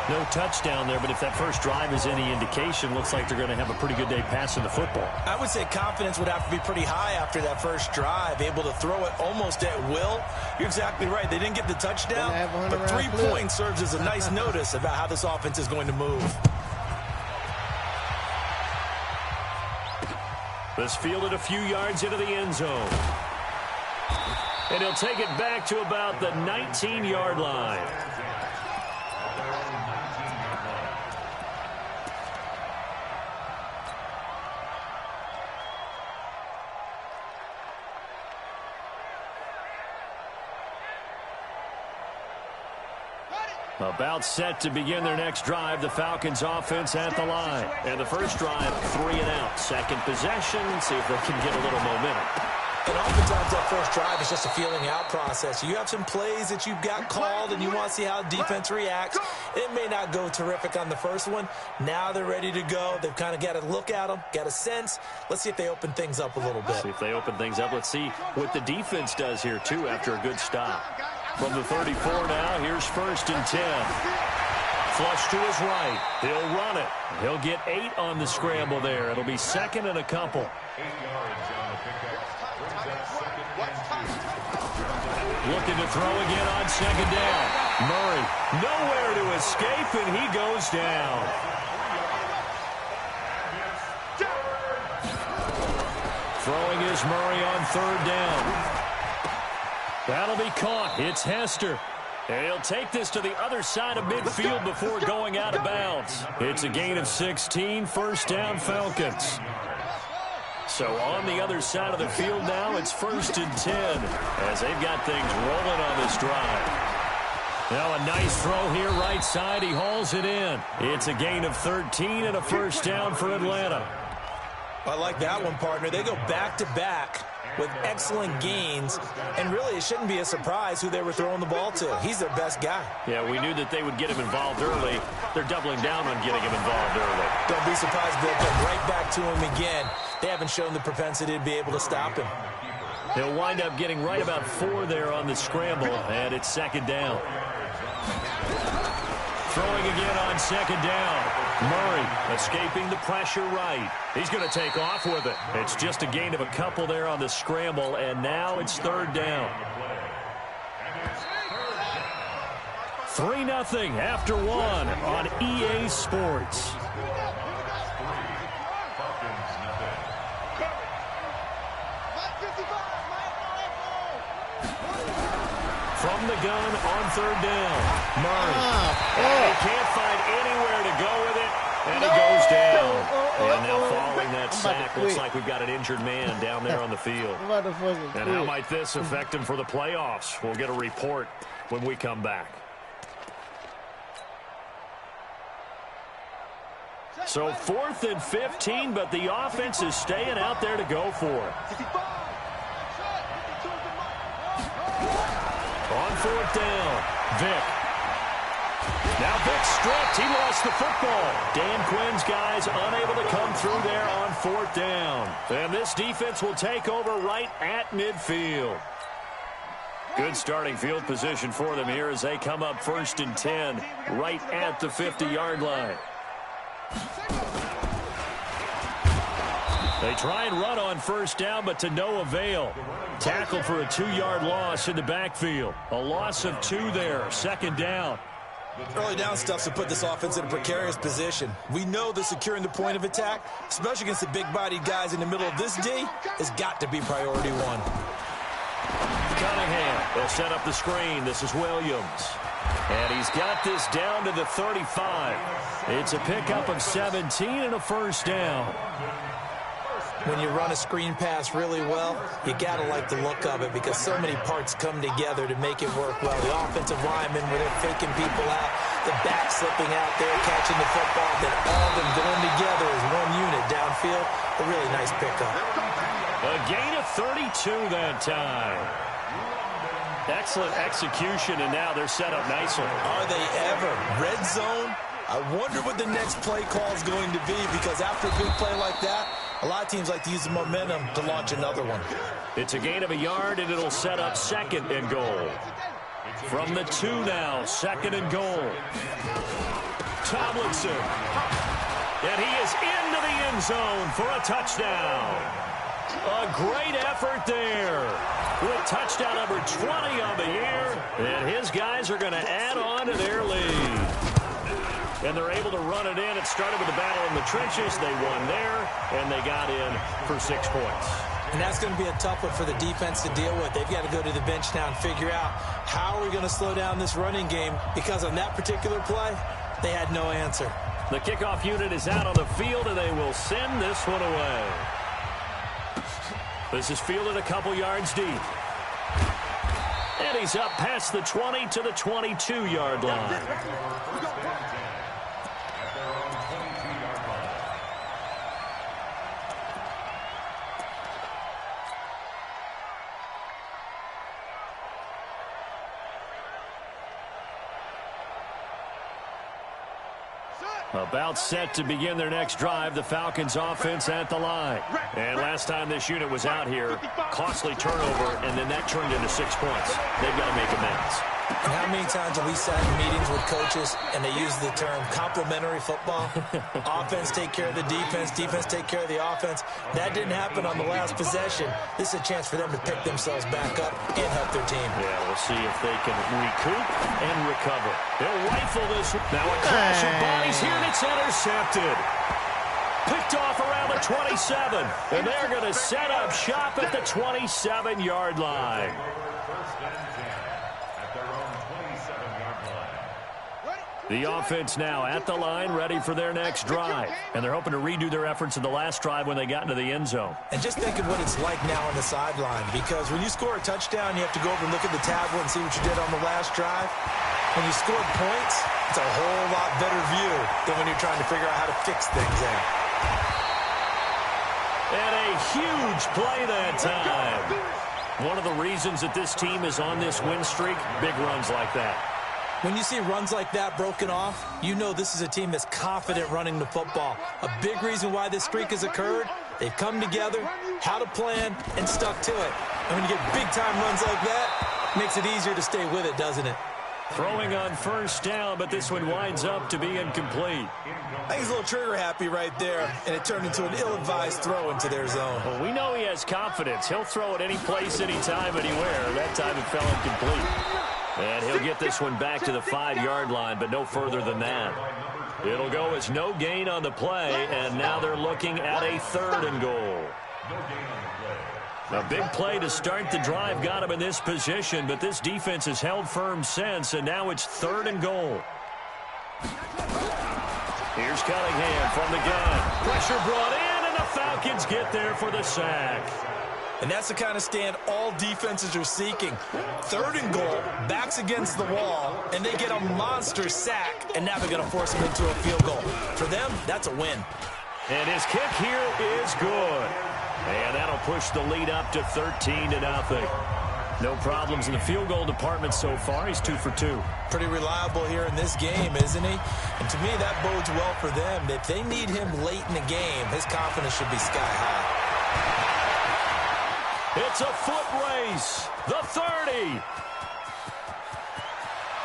No touchdown there, but if that first drive is any indication, looks like they're going to have a pretty good day passing the football. I would say confidence would have to be pretty high after that first drive, able to throw it almost at will. You're exactly right. They didn't get the touchdown, but 3 points serves as a nice notice about how this offense is going to move. This fielded a few yards into the end zone. And he'll take it back to about the 19-yard line. About set to begin their next drive, the Falcons offense at the line. And the first drive, 3 and out. Second possession, see if they can get a little momentum. And oftentimes that first drive is just a feeling out process. You have some plays that you've got called and you want to see how the defense reacts. It may not go terrific on the first one. Now they're ready to go. They've kind of got to look at them, got a sense. Let's see if they open things up a little bit. See if they open things up. Let's see what the defense does here, too, after a good stop. From the 34 now, here's 1st and 10. Flush to his right. He'll run it. He'll get 8 on the scramble there. It'll be 2nd and a couple. 8 yards on the pickup. Looking to throw again on 2nd down. Murray, nowhere to escape, and he goes down. Throwing is Murray on 3rd down. That'll be caught. It's Hester. And he'll take this to the other side of midfield before going out of bounds. It's a gain of 16, 1st down Falcons. So on the other side of the field now, it's 1st and 10 as they've got things rolling on this drive. Now a nice throw here right side. He hauls it in. It's a gain of 13 and a 1st down for Atlanta. I like that one, partner. They go back-to-back with excellent gains, and really it shouldn't be a surprise who they were throwing the ball to. He's their best guy. Yeah, we knew that they would get him involved early. They're doubling down on getting him involved early. Don't be surprised they'll come right back to him again. They haven't shown the propensity to be able to stop him. He'll wind up getting right about 4 there on the scramble, and it's 2nd down. Throwing again on 2nd down. Murray escaping the pressure right. He's going to take off with it. It's just a gain of a couple there on the scramble, and now it's 3rd down. 3-0 after 1 on EA Sports. From the gun on 3rd down. Murray. He can't find anywhere to go with it, and he goes down. And now following that sack, looks like we've got an injured man down there on the field. And how might this affect him for the playoffs? We'll get a report when we come back. So 4th and 15, but the offense is staying out there to go for it. On 4th down, Vick. Now Vick stripped. He lost the football. Dan Quinn's guys unable to come through there on 4th down. And this defense will take over right at midfield. Good starting field position for them here as they come up 1st and 10 right at the 50-yard line. They try and run on 1st down, but to no avail. Tackled for a 2-yard loss in the backfield. A loss of 2 there, 2nd down. Early down stuff to put this offense in a precarious position. We know that securing the point of attack, especially against the big-bodied guys in the middle of this D, has got to be priority 1. Cunningham, they'll set up the screen. This is Williams. And he's got this down to the 35. It's a pickup of 17 and a 1st down. When you run a screen pass really well, you got to like the look of it because so many parts come together to make it work well. The offensive linemen, where they're faking people out, the back slipping out there, catching the football, then all of them going together as one unit downfield. A really nice pickup. A gain of 32 that time. Excellent execution, and now they're set up nicely. Are they ever? Red zone? I wonder what the next play call is going to be because after a big play like that, a lot of teams like to use the momentum to launch another one. It's a gain of a yard, and it'll set up 2nd and goal. From the 2 now, 2nd and goal. Tomlinson. And he is into the end zone for a touchdown. A great effort there. With touchdown number 20 on the year, and his guys are going to add on to their lead. And they're able to run it in. It started with a battle in the trenches. They won there, and they got in for 6 points. And that's going to be a tough one for the defense to deal with. They've got to go to the bench now and figure out how are we going to slow down this running game, because on that particular play, they had no answer. The kickoff unit is out on the field, and they will send this one away. This is fielded a couple yards deep. And he's up past the 20 to the 22-yard line. About set to begin their next drive, the Falcons offense at the line. And last time this unit was out here, costly turnover, and then that turned into 6 points. They've got to make amends. And how many times have we sat in meetings with coaches and they use the term complementary football? Offense take care of the defense, defense take care of the offense. That didn't happen on the last possession. This is a chance for them to pick themselves back up and help their team. Yeah, we'll see if they can recoup and recover. They'll rifle this. Now a crash of bodies here, and it's intercepted. Picked off around the 27. And they're going to set up shop at the 27-yard line. The offense now at the line, ready for their next drive. And they're hoping to redo their efforts in the last drive when they got into the end zone. And just think of what it's like now on the sideline, because when you score a touchdown, you have to go over and look at the tablet and see what you did on the last drive. When you scored points, it's a whole lot better view than when you're trying to figure out how to fix things out. And a huge play that time. One of the reasons that this team is on this win streak, big runs like that. When you see runs like that broken off, you know this is a team that's confident running the football. A big reason why this streak has occurred, they've come together, had a plan, and stuck to it. And when you get big-time runs like that, it makes it easier to stay with it, doesn't it? Throwing on first down, but this one winds up to be incomplete. I think he's a little trigger-happy right there, and it turned into an ill-advised throw into their zone. Well, we know he has confidence. He'll throw it any place, anytime, anywhere. That time it fell incomplete. And he'll get this one back to the 5-yard line, but no further than that. It'll go as no gain on the play, and now they're looking at a 3rd and goal. A big play to start the drive got him in this position, but this defense has held firm since, and now it's 3rd and goal. Here's Cunningham from the gun. Pressure brought in, and the Falcons get there for the sack. And that's the kind of stand all defenses are seeking. 3rd and goal, backs against the wall, and they get a monster sack, and now they're going to force them into a field goal. For them, that's a win. And his kick here is good. And that'll push the lead up to 13-0. No problems in the field goal department so far. He's 2 for 2. Pretty reliable here in this game, isn't he? And to me, that bodes well for them. If they need him late in the game, his confidence should be sky high. It's a foot race. The 30.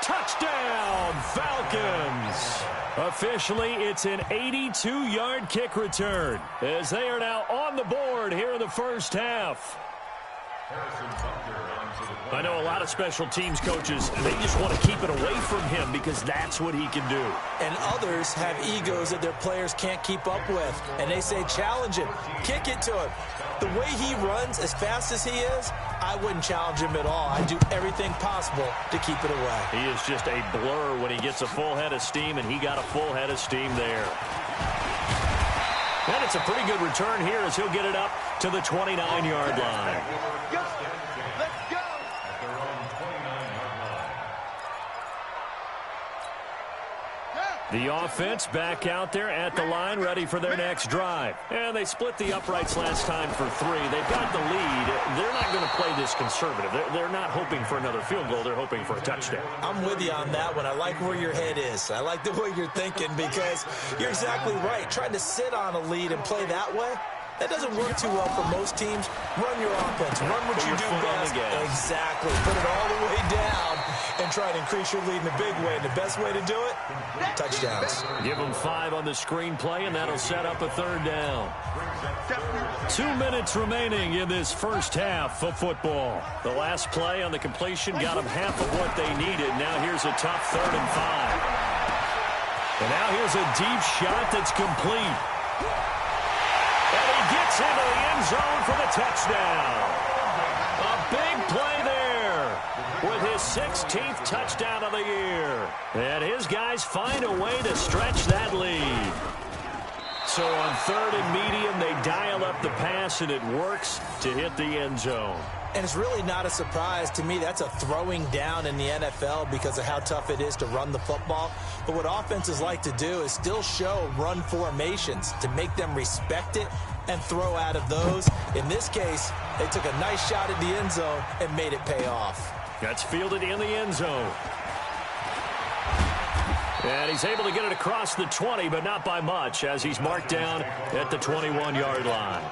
Touchdown, Falcons. Officially, it's an 82-yard kick return as they are now on the board here in the first half. I know a lot of special teams coaches, they just want to keep it away from him because that's what he can do. And others have egos that their players can't keep up with. And they say, challenge him, kick it to him. The way he runs as fast as he is, I wouldn't challenge him at all. I'd do everything possible to keep it away. He is just a blur when he gets a full head of steam, and he got a full head of steam there. And it's a pretty good return here as he'll get it up to the 29-yard line. The offense back out there at the line, ready for their next drive. And they split the uprights last time for 3. They've got the lead. They're not going to play this conservative. They're not hoping for another field goal. They're hoping for a touchdown. I'm with you on that one. I like where your head is. I like the way you're thinking because you're exactly right. Trying to sit on a lead and play that way, that doesn't work too well for most teams. Run your offense. Run what you do best. Exactly. Put it all the way down and try to increase your lead in a big way. And the best way to do it, touchdowns. Give them 5 on the screenplay, and that'll set up a 3rd down. 2 minutes remaining in this first half of football. The last play on the completion got them half of what they needed. Now here's a tough 3rd and 5. And now here's a deep shot that's complete. And he gets into the end zone for the touchdown. A big play there with his 16th touchdown of the year. And his guys find a way to stretch that lead. So on 3rd and medium, they dial up the pass, and it works to hit the end zone. And it's really not a surprise to me. That's a throwing down in the NFL because of how tough it is to run the football. But what offenses like to do is still show run formations to make them respect it and throw out of those. In this case, they took a nice shot at the end zone and made it pay off. That's fielded in the end zone. And he's able to get it across the 20, but not by much, as he's marked down at the 21-yard line.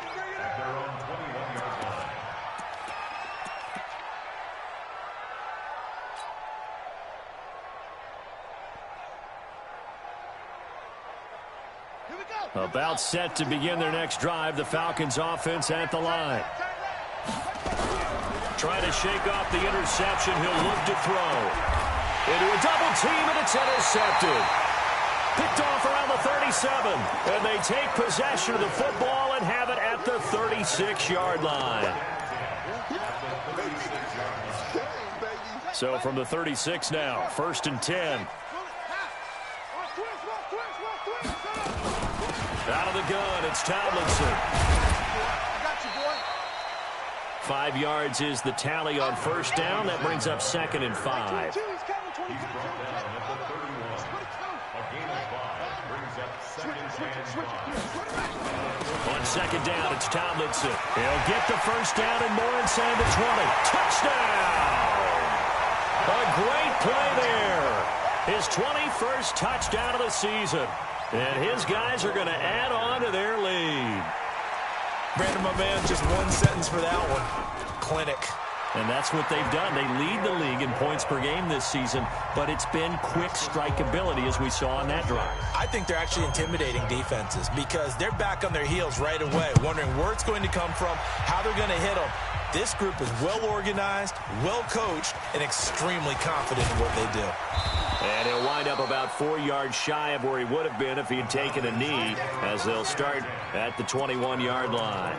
About set to begin their next drive, the Falcons offense at the line. Trying to shake off the interception, he'll look to throw. Into a double team, and it's intercepted. Picked off around the 37, and they take possession of the football and have it at the 36-yard line. So from the 36 now, 1st and 10. Out of the gun, it's Tomlinson. 5 yards is the tally on 1st down. That brings up 2nd and 5. On 2nd down, it's Tomlinson. He'll get the 1st down and more inside the 20. Touchdown! A great play there. His 21st touchdown of the season. And his guys are going to add on to their lead. Brandon, my man, just one sentence for that one. Clinic. And that's what they've done. They lead the league in points per game this season, but it's been quick strikeability as we saw on that drive. I think they're actually intimidating defenses because they're back on their heels right away, wondering where it's going to come from, how they're going to hit them. This group is well organized, well coached, and extremely confident in what they do. And he'll wind up about 4 yards shy of where he would have been if he had taken a knee, as they'll start at the 21-yard line.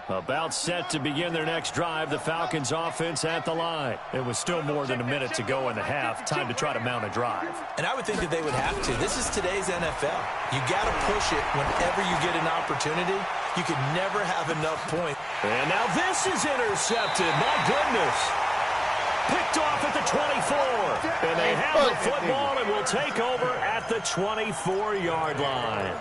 About set to begin their next drive, the Falcons offense at the line. It was still more than a minute to go in the half. Time to try to mount a drive. And I would think that they would have to. This is today's NFL. You got to push it whenever you get an opportunity. You could never have enough points. And now this is intercepted. My goodness. Picked off at the 24. And they have the football and will take over at the 24-yard line.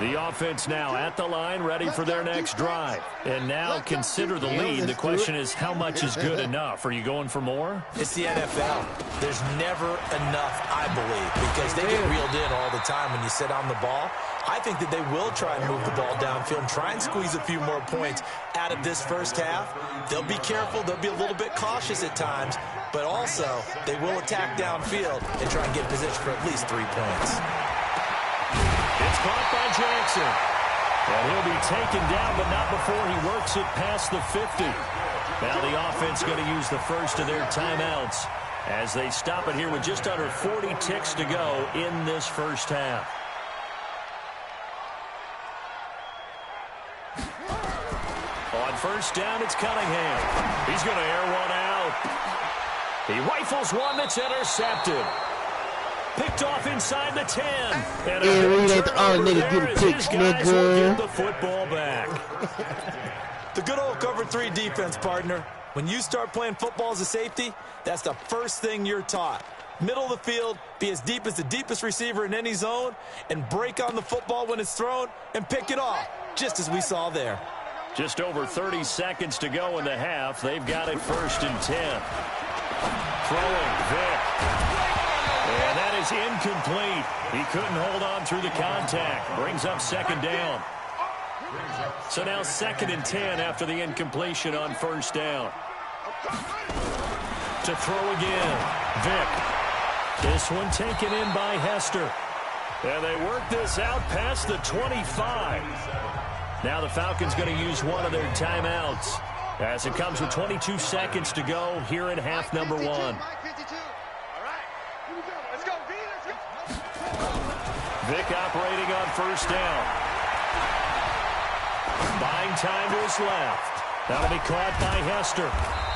The offense now at the line, ready for their next drive. And now consider the lead. The question is, how much is good enough? Are you going for more? It's the NFL. There's never enough, I believe, because they get reeled in all the time when you sit on the ball. I think that they will try and move the ball downfield and try and squeeze a few more points out of this first half. They'll be careful. They'll be a little bit cautious at times, but also they will attack downfield and try and get position for at least 3 points. It's caught by Jackson. And he'll be taken down, but not before he works it past the 50. Now the offense going to use the first of their timeouts as they stop it here with just under 40 ticks to go in this first half. On first down, it's Cunningham. He's going to air one out. He rifles one that's intercepted. Picked off inside the 10. And nigga get a pick, nigga. Get the football back. The good old cover 3 defense, partner. When you start playing football as a safety, that's the first thing you're taught. Middle of the field, be as deep as the deepest receiver in any zone, and break on the football when it's thrown and pick it off, just as we saw there. Just over 30 seconds to go in the half. They've got it 1st and 10. Throwing, Vick. And that is incomplete. He couldn't hold on through the contact. Brings up 2nd down. So now 2nd and 10 after the incompletion on 1st down. To throw again. Vick. This one taken in by Hester. And they work this out past the 25. Now the Falcons going to use one of their timeouts as it comes with 22 seconds to go here in half number 1. Vick operating on 1st down. Buying time to his left. That'll be caught by Hester.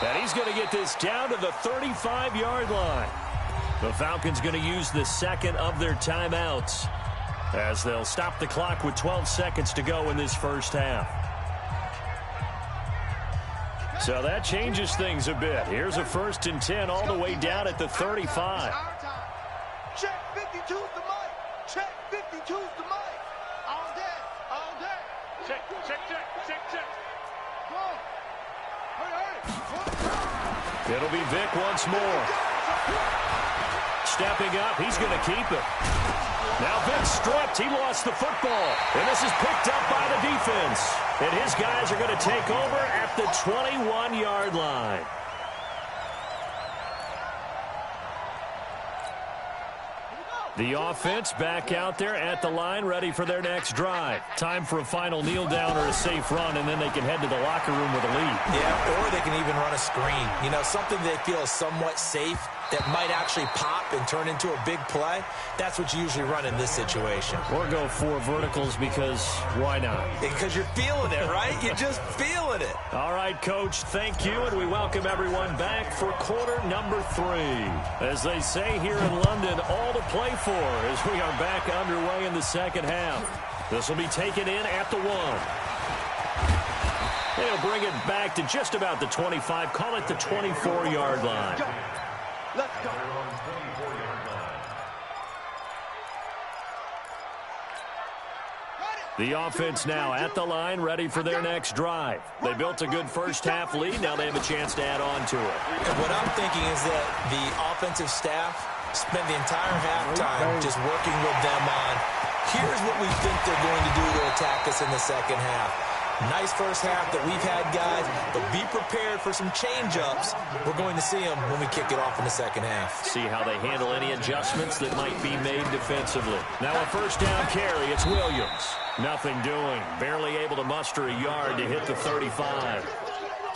And he's going to get this down to the 35-yard line. The Falcons going to use the 2nd of their timeouts as they'll stop the clock with 12 seconds to go in this first half. So that changes things a bit. Here's a 1st and 10 all the way down at the 35. Check 52's the mic. Check 52's the mic. All day, all day. Check, check, check, check, check. Go on. Hurry. It'll be Vick once more. Stepping up, he's going to keep it. Now Vick stripped. He lost the football. And this is picked up by the defense. And his guys are going to take over at the 21-yard line. The offense back out there at the line, ready for their next drive. Time for a final kneel down or a safe run, and then they can head to the locker room with a lead. Yeah, or they can even run a screen. You know, something they feel is somewhat safe that might actually pop and turn into a big play. That's what you usually run in this situation. Or go 4 verticals because why not? Because you're feeling it, right? You're just feeling it. All right, Coach, thank you, and we welcome everyone back for quarter number 3. As they say here in London, all to play for as we are back underway in the second half. This will be taken in at the 1. They'll bring it back to just about the 25, call it the 24-yard line. Let's go. The offense now at the line, ready for their next drive. They built a good first half lead. Now they have a chance to add on to it. And what I'm thinking is that the offensive staff spent the entire halftime just working with them on, here's what we think they're going to do to attack us in the second half. Nice first half that we've had, guys, but be prepared for some change-ups. We're going to see them when we kick it off in the second half. See how they handle any adjustments that might be made defensively. Now a first down carry. It's Williams. Nothing doing. Barely able to muster a yard to hit the 35.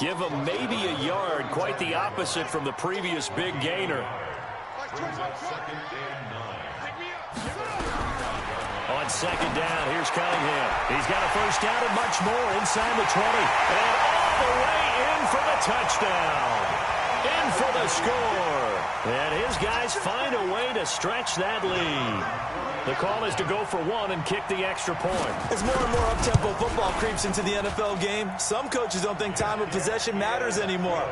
Give him maybe a yard. Quite the opposite from the previous big gainer. On on second down. Here's Cunningham. He's got a first down and much more inside the 20. And all the way in for the touchdown. In for the score. And his guys find a way to stretch that lead. The call is to go for one and kick the extra point. As more and more up-tempo football creeps into the NFL game, some coaches don't think time of possession matters anymore.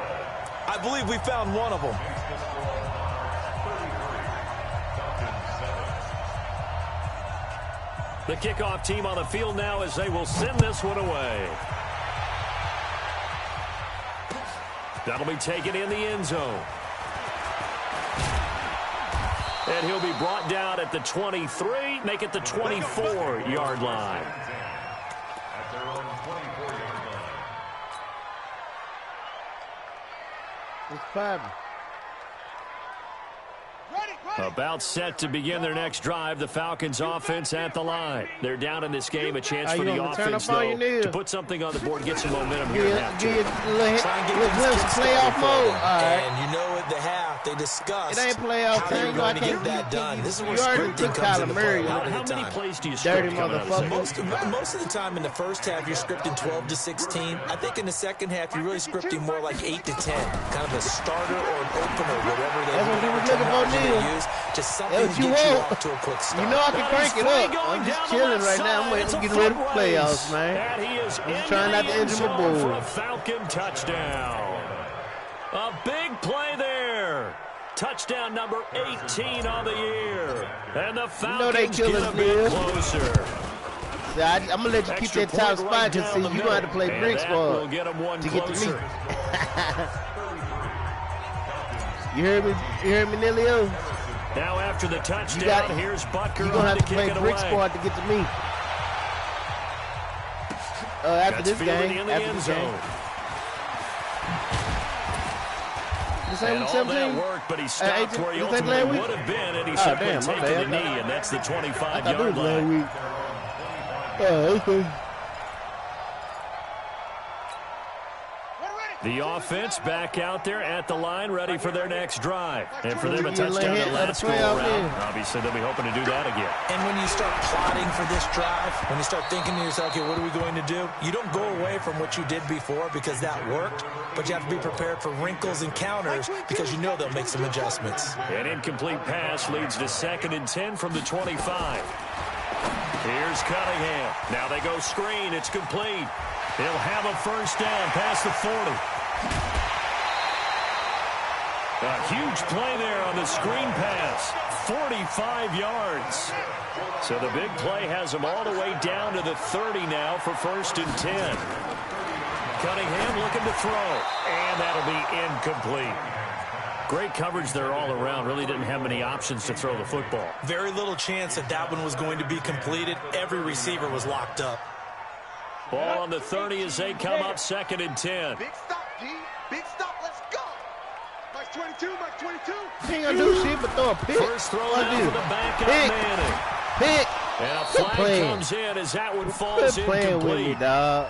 I believe we found one of them. The kickoff team on the field now as they will send this one away. That'll be taken in the end zone. And he'll be brought down at the 23, make it the 24-yard line. At their own 24-yard line. It's popping. About set to begin their next drive, the Falcons offense at the line. They're down in this game. A chance for the offense, though, to put something on the board, get some momentum here. Playoff mode. And you know at the half, they discussed it ain't playoff how they're going to get that done. This is where scripting comes into play. How many plays do you script coming out of this? Most of the time in the first half, you're scripting 12 to 16. I think in the second half, you're really scripting more like 8 to 10. Kind of a starter or an opener, whatever they use. Just something to get you off to a quick start. You know I can crank it up. I'm just chilling right now. I'm getting ready for playoffs, man. I'm just trying not to injure my board. For a Falcon touchdown. A big play there. Touchdown number 18 on the year. And the Falcons get a bit closer. I'm going to let you keep that top spot because you don't have to play bricks for it to get to me. You heard me, Nilio? Now after the touchdown, here's Butker. You're going to have to play brick squad to get to me. After this game. This ain't week 17? That worked, but he stopped where he ultimately would have been, and he simply taken the knee, and that's the 25-yard line. Okay. The offense back out there at the line, ready for their next drive. And for them, a touchdown the last go-around. Obviously, they'll be hoping to do that again. And when you start plotting for this drive, when you start thinking to yourself, okay, what are we going to do? You don't go away from what you did before because that worked, but you have to be prepared for wrinkles and counters because you know they'll make some adjustments. An incomplete pass leads to 2nd and 10 from the 25. Here's Cunningham. Now they go screen. It's complete. He'll have a first down past the 40. A huge play there on the screen pass. 45 yards. So the big play has him all the way down to the 30 now for 1st and 10. Cunningham looking to throw. And that'll be incomplete. Great coverage there all around. Really didn't have many options to throw the football. Very little chance that that one was going to be completed. Every receiver was locked up. Ball on the 30 as they come up 2nd and 10. Big stop, G. Big stop. Let's go. Mark 22, Mark 22. He ain't gonna do shit but throw a pick. First throw out for the backup Manning. Pick. And a flag comes in as that one falls incomplete. Dog.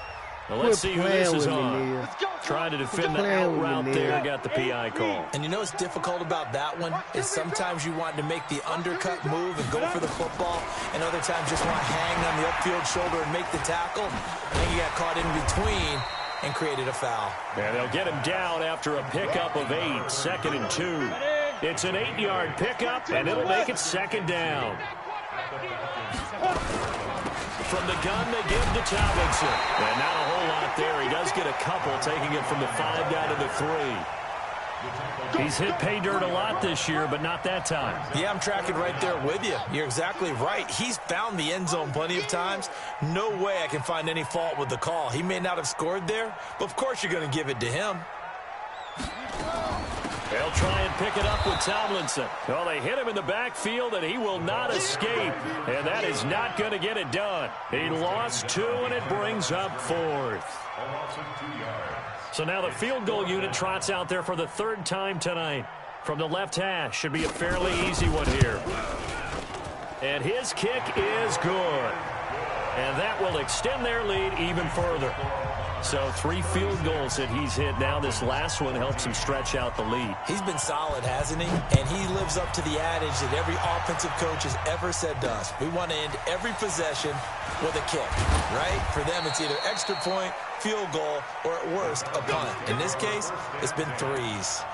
Well, let's see who this is on. Trying to defend the out route there, got the PI call. And you know what's difficult about that one is sometimes you want to make the undercut move and go for the football, and other times just want to hang on the upfield shoulder and make the tackle. And you got caught in between and created a foul. And they'll get him down after a pickup of 8, 2nd and 2. It's an 8-yard pickup, and it'll make it 2nd down. From the gun, they give to Tomlinson. And not a whole lot there. He does get a couple, taking it from the 5 down to the 3. He's hit pay dirt a lot this year, but not that time. Yeah, I'm tracking right there with you. You're exactly right. He's found the end zone plenty of times. No way I can find any fault with the call. He may not have scored there, but of course you're going to give it to him. They'll try and pick it up with Tomlinson. Well, they hit him in the backfield, and he will not escape. And that is not going to get it done. He lost 2, and it brings up 4th. So now the field goal unit trots out there for the 3rd time tonight. From the left hash, should be a fairly easy one here. And his kick is good. And that will extend their lead even further. So 3 field goals that he's hit now. This last one helps him stretch out the lead. He's been solid, hasn't he? And he lives up to the adage that every offensive coach has ever said to us. We want to end every possession with a kick, right? For them, it's either extra point, field goal, or at worst, a punt. In this case, it's been 3s.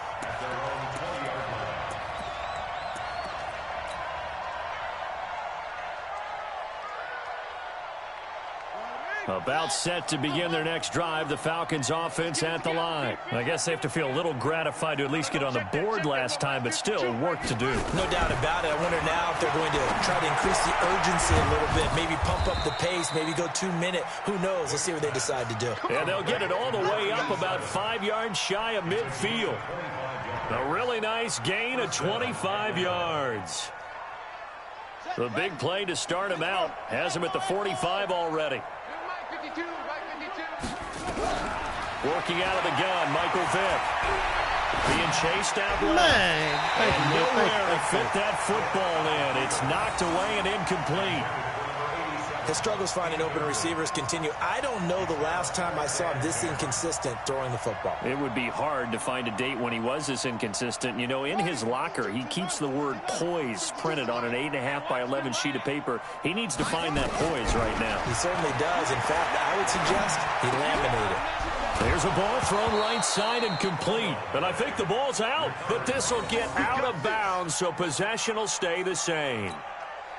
About set to begin their next drive, the Falcons offense at the line. I guess they have to feel a little gratified to at least get on the board last time, but still work to do. No doubt about it. I wonder now if they're going to try to increase the urgency a little bit, maybe pump up the pace, maybe go 2-minute. Who knows? Let's see what they decide to do. And they'll get it all the way up about 5 yards shy of midfield. A really nice gain of 25 yards. The big play to start him out has him at the 45 already. Working out of the gun, Michael Vick. Being chased out left. And nowhere to fit that football in. It's knocked away and incomplete. His struggles finding open receivers continue. I don't know the last time I saw him this inconsistent throwing the football. It would be hard to find a date when he was this inconsistent. You know, in his locker, he keeps the word poise printed on an 8.5 by 11 sheet of paper. He needs to find that poise right now. He certainly does. In fact, I would suggest he laminate it. There's a ball thrown right side and complete. And I think the ball's out, but this will get out of bounds, so possession will stay the same.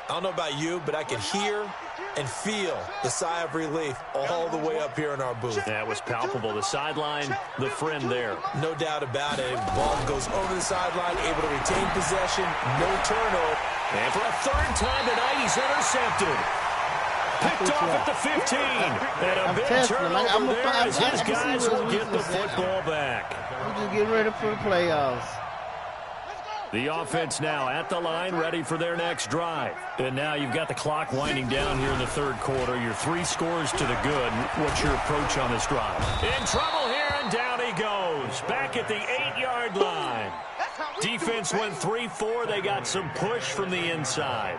I don't know about you, but I could hear and feel the sigh of relief all the way up here in our booth. That was palpable. The sideline, the friend there. No doubt about it. Ball goes over the sideline, able to retain possession, no turnover. And for a 3rd time tonight, he's intercepted. Picked off at the 15. And a big turnover there as his guys will get the football back. We're just getting ready for the playoffs. The offense now at the line, ready for their next drive. And now you've got the clock winding down here in the 3rd quarter. Your 3 scores to the good. What's your approach on this drive? In trouble here, and down he goes. Back at the 8-yard line. Defense went 3-4. They got some push from the inside.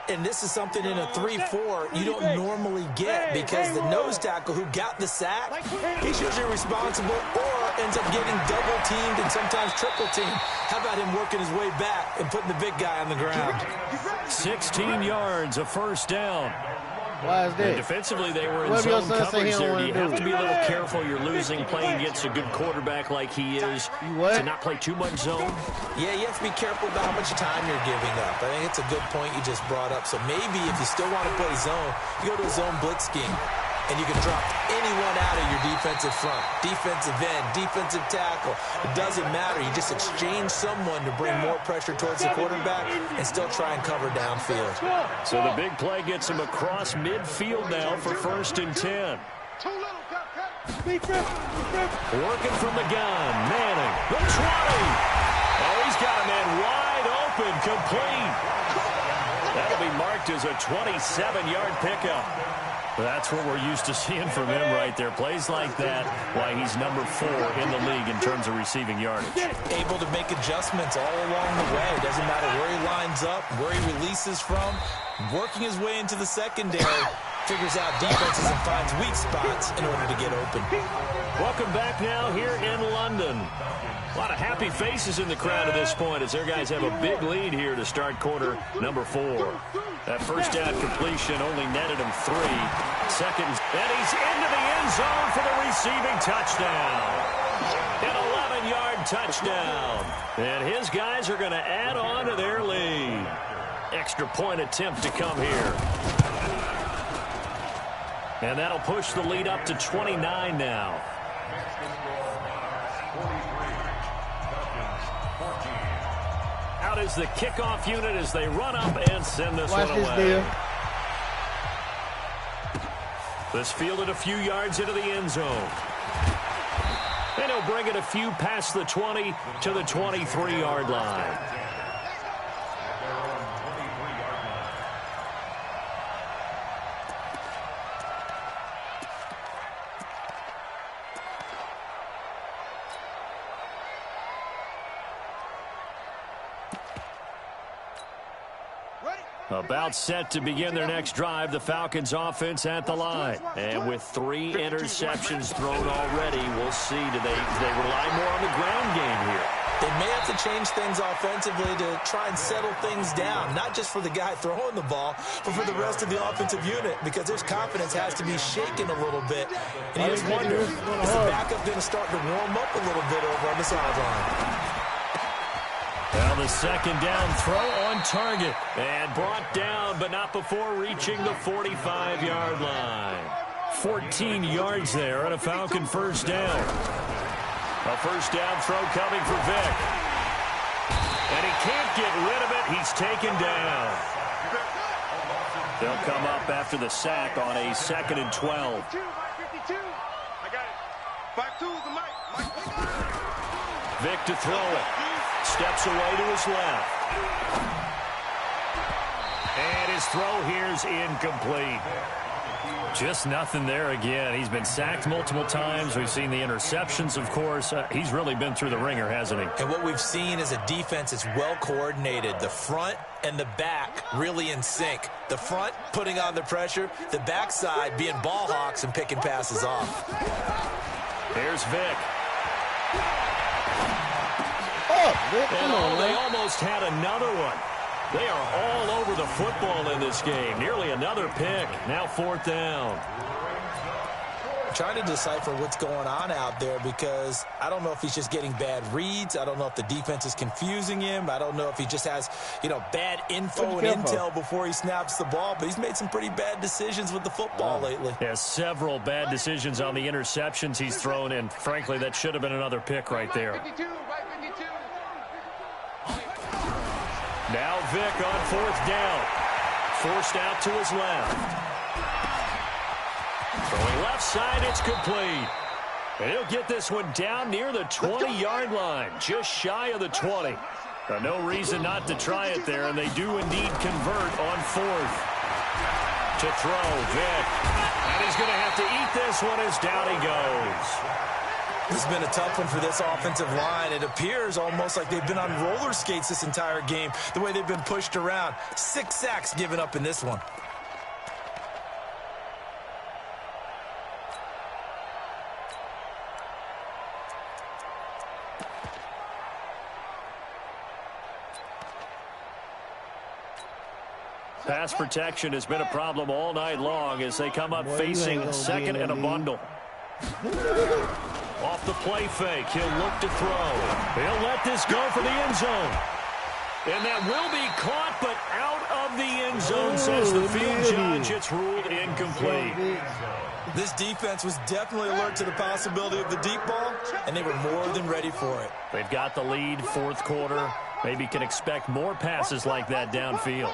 And this is something in a 3-4 you don't normally get because the nose tackle who got the sack, he's usually responsible or ends up getting double-teamed and sometimes triple-teamed. How about him working his way back and putting the big guy on the ground? 16 yards, a 1st down. Why is that? And defensively, they were in zone coverage there. You have to be a little careful. You're losing playing against a good quarterback like he is. To not play too much zone. Yeah, you have to be careful about how much time you're giving up. I think it's a good point you just brought up. So maybe if you still want to play zone, you go to a zone blitz scheme. And you can drop anyone out of your defensive front, defensive end, defensive tackle. It doesn't matter. You just exchange someone to bring more pressure towards the quarterback and still try and cover downfield. So the big play gets him across midfield now for 1st and 10. Working from the gun, Manning, the 20. Oh, he's got a man wide open, complete. That'll be marked as a 27-yard pickup. That's what we're used to seeing from him right there. Plays like that, why he's number 4 in the league in terms of receiving yardage. Able to make adjustments all along the way. Doesn't matter where he lines up, where he releases from. Working his way into the secondary, figures out defenses and finds weak spots in order to get open. Welcome back now here in London. A lot of happy faces in the crowd at this point as their guys have a big lead here to start quarter number 4. That 1st down completion only netted him 3 seconds. And he's into the end zone for the receiving touchdown. An 11-yard touchdown. And his guys are going to add on to their lead. Extra point attempt to come here. And that'll push the lead up to 29 now. Out is the kickoff unit as they run up and send this one away. This fielded a few yards into the end zone. And he'll bring it a few past the 20 to the 23-yard line. About set to begin their next drive, the Falcons offense at the line. And with 3 interceptions thrown already, we'll see. Do they rely more on the ground game here? They may have to change things offensively to try and settle things down, not just for the guy throwing the ball, but for the rest of the offensive unit, because his confidence has to be shaken a little bit. And you just wonder, is the backup going to start to warm up a little bit over on the sideline? Well, the second down throw on target and brought down, but not before reaching the 45-yard line. 14 yards there on a Falcon first down. A first down throw coming for Vick. And he can't get rid of it. He's taken down. They'll come up after the sack on a 2nd and 12. Vick to throw it. Steps away to his left. And his throw here's incomplete. Just nothing there again. He's been sacked multiple times. We've seen the interceptions, of course. He's really been through the ringer, hasn't he? And what we've seen is a defense that's well coordinated. The front and the back really in sync. The front putting on the pressure. The backside being ball hawks and picking passes off. Here's Vick. And they almost had another one. They are all over the football in this game. Nearly another pick. Now 4th down. I'm trying to decipher what's going on out there because I don't know if he's just getting bad reads. I don't know if the defense is confusing him. I don't know if he just has, bad info and intel before he snaps the ball. But he's made some pretty bad decisions with the football lately. Yeah, several bad decisions on the interceptions he's thrown in. Frankly, that should have been another pick right there. Now Vick on 4th down. Forced out to his left. Throwing left side, it's complete. And he'll get this one down near the 20-yard line, just shy of the 20. No reason not to try it there, and they do indeed convert on 4th. To throw, Vick. And he's going to have to eat this one as down he goes. This has been a tough one for this offensive line. It appears almost like they've been on roller skates this entire game, the way they've been pushed around. 6 sacks given up in this one. Pass protection has been a problem all night long as they come up facing 2nd and a bundle. Off the play fake, he'll look to throw. He'll let this go for the end zone. And that will be caught, but out of the end zone, says the field judge. It's ruled incomplete. This defense was definitely alert to the possibility of the deep ball, and they were more than ready for it. They've got the lead, 4th quarter. Maybe can expect more passes like that downfield.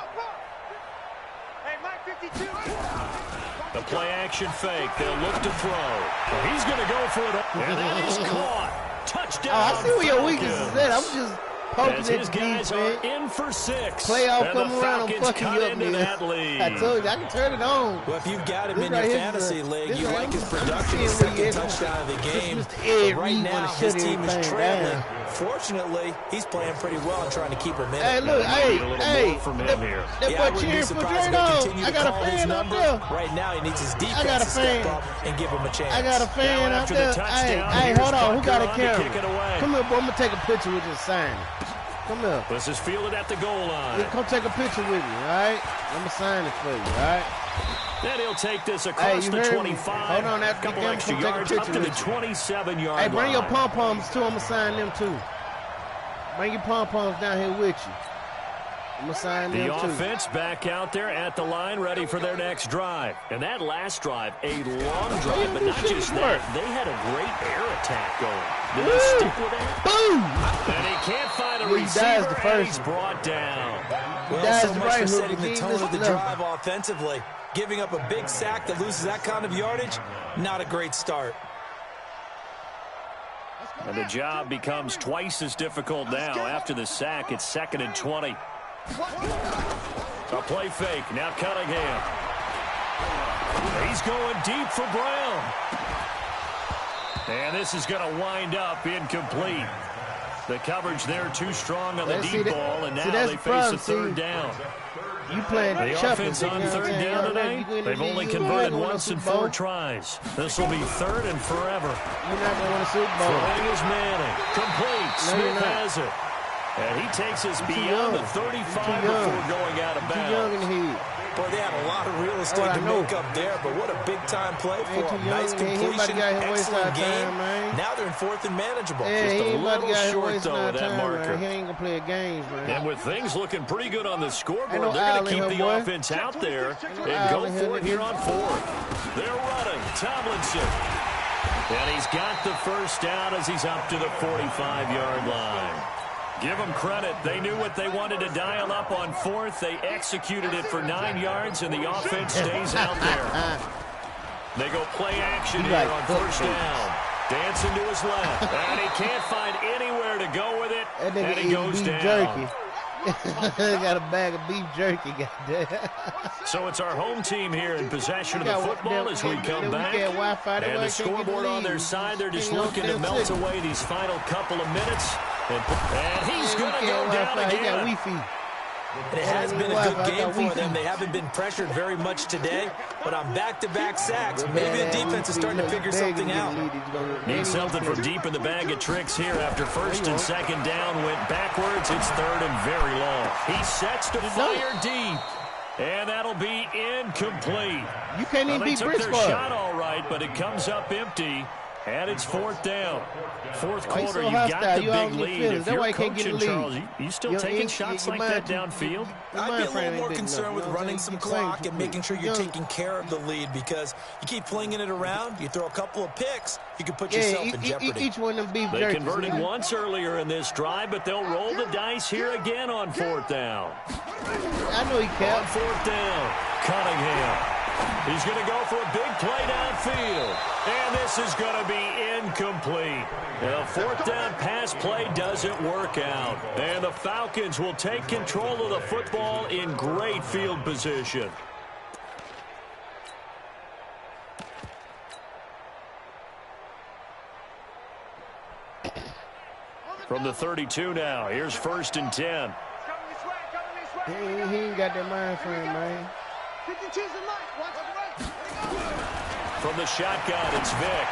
The play-action fake. They'll look to throw. He's going to go for it. And that is caught. Touchdown. I see where your weakness is at. I'm just poking as his guys are in for 6. Playoff come around, I'm fucking you up, into that lead. I told you, I can turn it on. Well, if you've got him in your fantasy league, you like his production, his 2nd touchdown of the game. But right now, his team is trailing. Fortunately, he's playing pretty well and trying to keep him in. Hey, look, hey, from him here. I wouldn't be surprised if they continue to call his number. Right now, he needs his defense to step up and give him a chance. I got a fan out there. Hey, hold on. Who got a camera? Come here, boy. I'm going to take a picture with this sign. Come here. This is fielded at the goal line. Yeah, come take a picture with me, all right? I'm going to sign it for you, all right? Then he'll take this across the 25. Hold on, that's a couple extra yards up to the 27-yard line. Hey, bring your pom-poms, too. I'm going to sign them, too. Bring your pom-poms down here with you. I'm going to sign them, too. The offense back out there at the line, ready for their next drive. And that last drive, a long drive, but not just that. They had a great air attack going. Did they stick with it? Boom! And he can't find a receiver, and he's brought down. Well, so much for setting the tone of the drive offensively. Giving up a big sack that loses that kind of yardage, not a great start. And the job becomes twice as difficult now. After the sack, it's 2nd and 20. A play fake. Now Cunningham. He's going deep for Brown. And this is going to wind up incomplete. The coverage there too strong on the deep ball, and now they face a 3rd down. You playing the offense on third down tonight. They've only converted once in 4 tries. This will be 3rd and forever. You're not going to win a Super Bowl. Throwing is Manning. Complete. Smith has it. And he takes us beyond the 35 before going out of bounds. Too young in here. Boy, they had a lot of real estate to make up there, but what a big-time play for him. Nice completion, excellent game. Now they're in 4th and manageable. Yeah, just a little short, though, of that marker. He ain't going to play games, man. And with things looking pretty good on the scoreboard, they're going to keep the offense out there and go for it here on 4th. They're running. Tomlinson. And he's got the first down as he's up to the 45-yard line. Give them credit. They knew what they wanted to dial up on 4th. They executed it for 9 yards, and the offense stays out there. They go play action here on 1st down. Dancing to his left. And he can't find anywhere to go with it. And he goes down. Jerky. Got a bag of beef jerky. Goddamn. So it's our home team here in possession of the football as we come back. And the scoreboard on their side, they're just looking to melt away these final couple of minutes. And he's going to go down again. It has been a good game for them. They haven't been pressured very much today, but on back-to-back sacks, maybe the defense is starting to figure something out. Need something from deep in the bag of tricks here after 1st and 2nd down went backwards. It's 3rd and very long. He sets to fire deep, and that'll be incomplete. You can't even beat Briscoe. They took their shot all right, but it comes up empty. And it's 4th down. 4th quarter, you've got the big lead. If you're coaching, Charles, you still taking shots like that downfield? I'd be a little more concerned with running some clock and making sure you're taking care of the lead, because you keep flinging it around, you throw a couple of picks, you can put yourself in jeopardy. Each one of them beef They converted once earlier in this drive, but they'll roll the dice here again on 4th down. I know he can. On 4th down, Cunningham. He's going to go for a big play downfield. And this is going to be incomplete. The 4th down pass play doesn't work out. And the Falcons will take control of the football in great field position. From the 32 now, here's 1st and 10. He ain't got that mind frame, man. From the shotgun, it's Vick.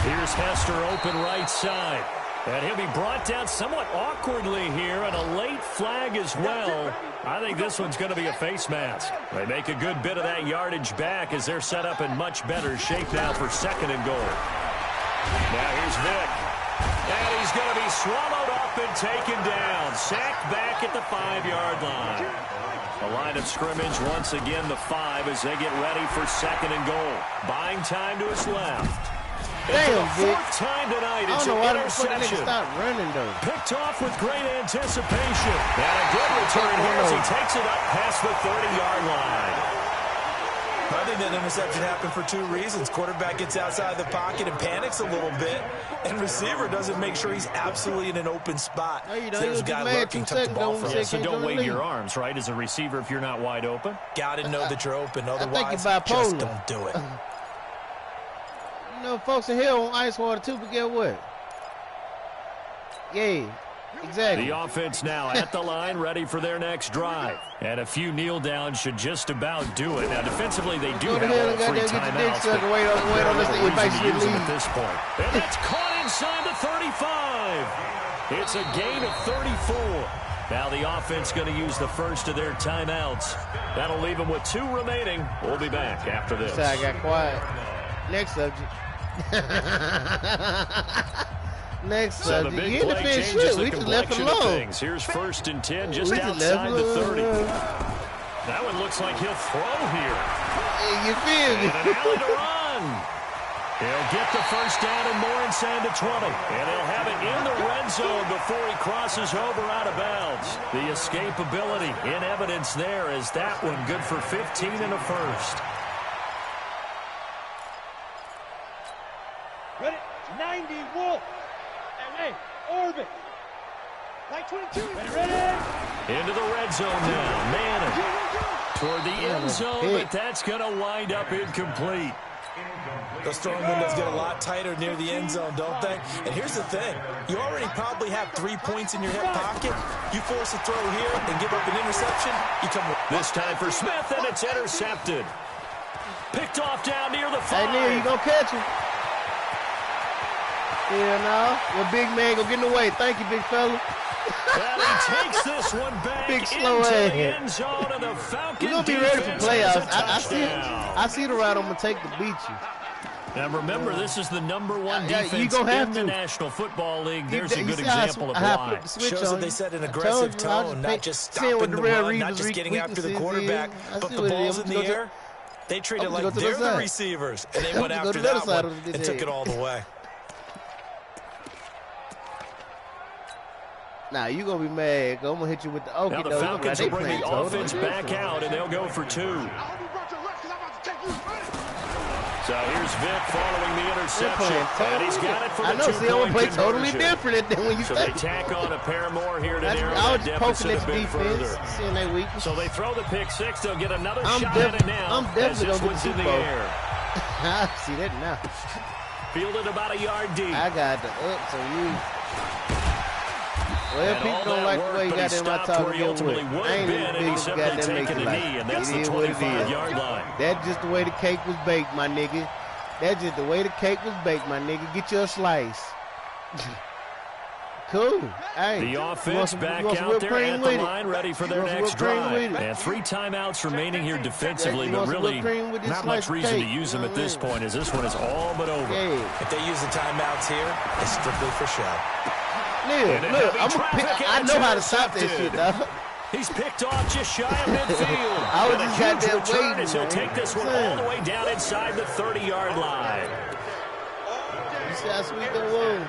Here's Hester open right side. And he'll be brought down somewhat awkwardly here, and a late flag as well. I think this one's going to be a face mask. They make a good bit of that yardage back as they're set up in much better shape now for 2nd and goal. Now here's Vick. And he's going to be swallowed up and taken down. Sacked back at the 5-yard line. The line of scrimmage once again the 5 as they get ready for 2nd and goal. Buying time to his left. Damn, for the 4th time tonight, it's an interception. Stop running, though. Picked off with great anticipation. And a good return here as he takes it up past the 30-yard line. I think that interception happened for 2 reasons. Quarterback gets outside the pocket and panics a little bit, and receiver doesn't make sure he's absolutely in an open spot. No, you so there's a guy lurking, took the ball from him. Yeah, so don't wave your arms, right, as a receiver if you're not wide open. Got to know that you're open, otherwise just don't do it. You know, folks in here on ice water too, but get what? Yeah. Exactly. The offense now at the line, ready for their next drive. And a few kneel downs should just about do it. Now, defensively, they do have all 3 timeouts. Wait on this thing. Use them at this point. And it's caught inside the 35. It's a gain of 34. Now the offense going to use the first of their timeouts. That'll leave them with 2 remaining. We'll be back after this. I got quiet. Next subject. Next subject. The big play changes the complexion of things. Here's 1st and 10 just outside the 30. That one looks like he'll throw here. You feel me? And an alley to run. He'll get the first down and more inside the 20. And he'll have it in the red zone before he crosses over out of bounds. The escapability in evidence there as that one good for 15 and a first. Ready? 90 Wolf. Hey, orbit. Like 22. Ready? Into the red zone now. Manning toward the end zone, but that's going to wind up incomplete. Those throwing windows get a lot tighter near the end zone, don't they? And here's the thing. You already probably have 3 points in your hip pocket. You force a throw here and give up an interception, you come with. This time for Smith, and it's intercepted. Picked off down near the 5. Hey, Neil, you gonna catch him? Yeah, no. Your big man go get in the way. Thank you, big fella. And he takes this one back Big into slow the ass. end zone, and the Falcon You're gonna be ready for defense playoffs. has a I see the route I'm gonna take to beat you. Now remember, this is the #1 Yeah, defense you gonna have in the to. National Football League. There's a You good see how example of I why. flipped the switch Shows on that they you. set an I aggressive told you, I tone, just not just seeing what stopping the Real run, not Reeves just getting after the weaknesses quarterback, is. I but see the what it ball's is. in the air. They treat it I'm like gonna go to they're the the side. receivers, and they I'm went gonna go after to the other that side one of this and took head. it all the way. Nah, you gonna be mad. I'm gonna hit you with the okey Now the doke. Falcons They will bring playing the totally offense back different. out, and they'll go for 2. So here's Vick following the They're interception, playing and he's totally got it for I the know, see, I'm gonna 2-point play totally conversion. different than when you So they think. tack on a pair more here to narrow I that was poking deficit at a the bit defense, further. seeing they weakness. So they throw the pick 6. They'll get another I'm shot at it now. I'm as definitely this gonna one's get in the the Super Bowl. air. I see that now. Fielded about a yard deep. I got the ups on you. Well, And people all don't that like work, the way you but got he them. I stopped talk where he to ultimately with. would I have ain't been, even and big he as simply goddamn taken make a it knee, like. and that's It the is what it is. 25-yard line. That's just the way the cake was baked, my nigga. That's just the way the cake was baked, my nigga. Get you a slice. Cool. Hey, The you want offense some- back you want some out whipped there cream at the with it? line, ready for their You want some next whipped cream drive. with it? And 3 timeouts remaining here defensively, You but want some really whipped cream with this not slice much of reason to cake? use them You at know this what I mean? point, as this one is all but over. Yeah. If they use the timeouts here, it's strictly for show. Neil, And a look, heavy I'm gonna traffic pick. I know how to stop that intercepted. shit, dog. He's picked off just shy of midfield. I was And a just huge goddamn return waiting, as he'll man. take this one all the way down inside the 30-yard line. You see how sweet that was?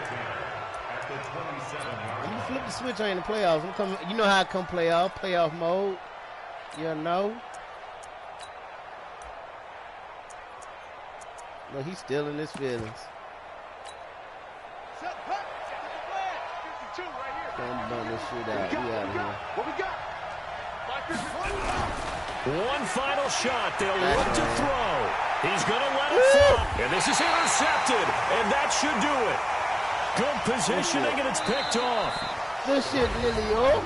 I'm gonna flip the switch on in the playoffs. I'm coming. You know how I come playoff mode. You know. No, he's still in his feelings. I'm burn this shit out. We out of here. What we got? One final shot. They'll look to throw. He's going to let it flop. And this is intercepted. And that should do it. Good positioning, and it's picked off. This shit, Lily, Well,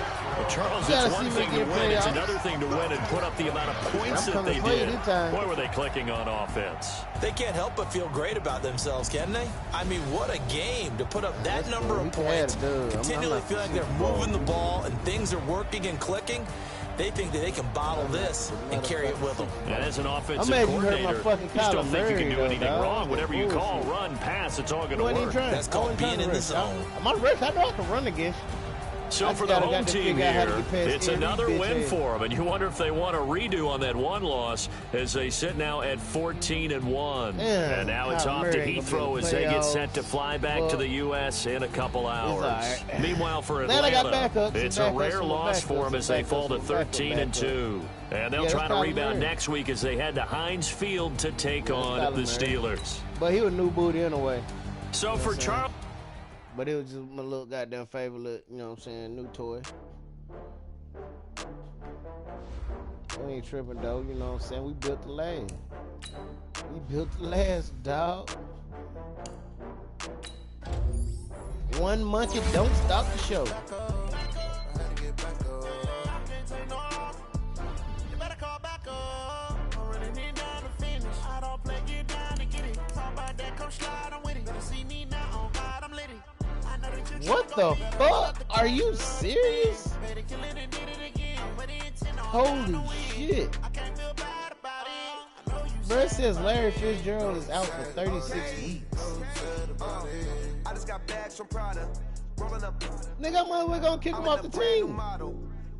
Charles, You gotta it's one see me thing to get win. It's playoffs. another thing to win and put up the amount of points I'm that they coming for you did. this time. Boy, were they clicking on offense. They can't help but feel great about themselves, can they? I mean, what a game to put up that number we of can have points, it, dude. I'm continually not feel like they're moving the ball and things are working and clicking. They think that they can bottle this and carry it with them. And as an offensive I'm mad you hurt my coordinator, fucking you still Kyler think you can Murray, do though, anything dog. wrong. Whatever you call, Bullshit. run, pass, it's all going I to wasn't even work. trying. That's I called wasn't being trying to in the rush, zone. dog. I'm on rush. I know I can run against you. So I for just the gotta home got to team figure out how to here, get past it's every another bitch win ass. for them, and you wonder if they want to redo on that one loss as they sit now at 14-1. Yeah, And now it's Kyler off to Murray gonna be in Heathrow the as they get playoffs. set to fly back to Well, the U.S. in a couple hours. right. Meanwhile, for Glad I got Atlanta, backups, it's some a rare backups, some loss for them backups, as they some fall to backups, some backup. 13-2. And they'll Yeah, try to that's Kyler rebound Murray. next week as they head to Heinz Field to take on Kyler the Murray. Steelers. But he was new booty anyway. So for Charles. But it was just my little goddamn favorite, you know what I'm saying, new toy. We ain't tripping though, you know what I'm saying? We built the last. We built the last, dog. One monkey don't stop the show. What the fuck? Are you serious? Holy shit. Bro, it says Larry Fitzgerald is out for 36 weeks. I just got bags from Prada. Rolling up. Nigga, I'm we're gonna kick him off the team.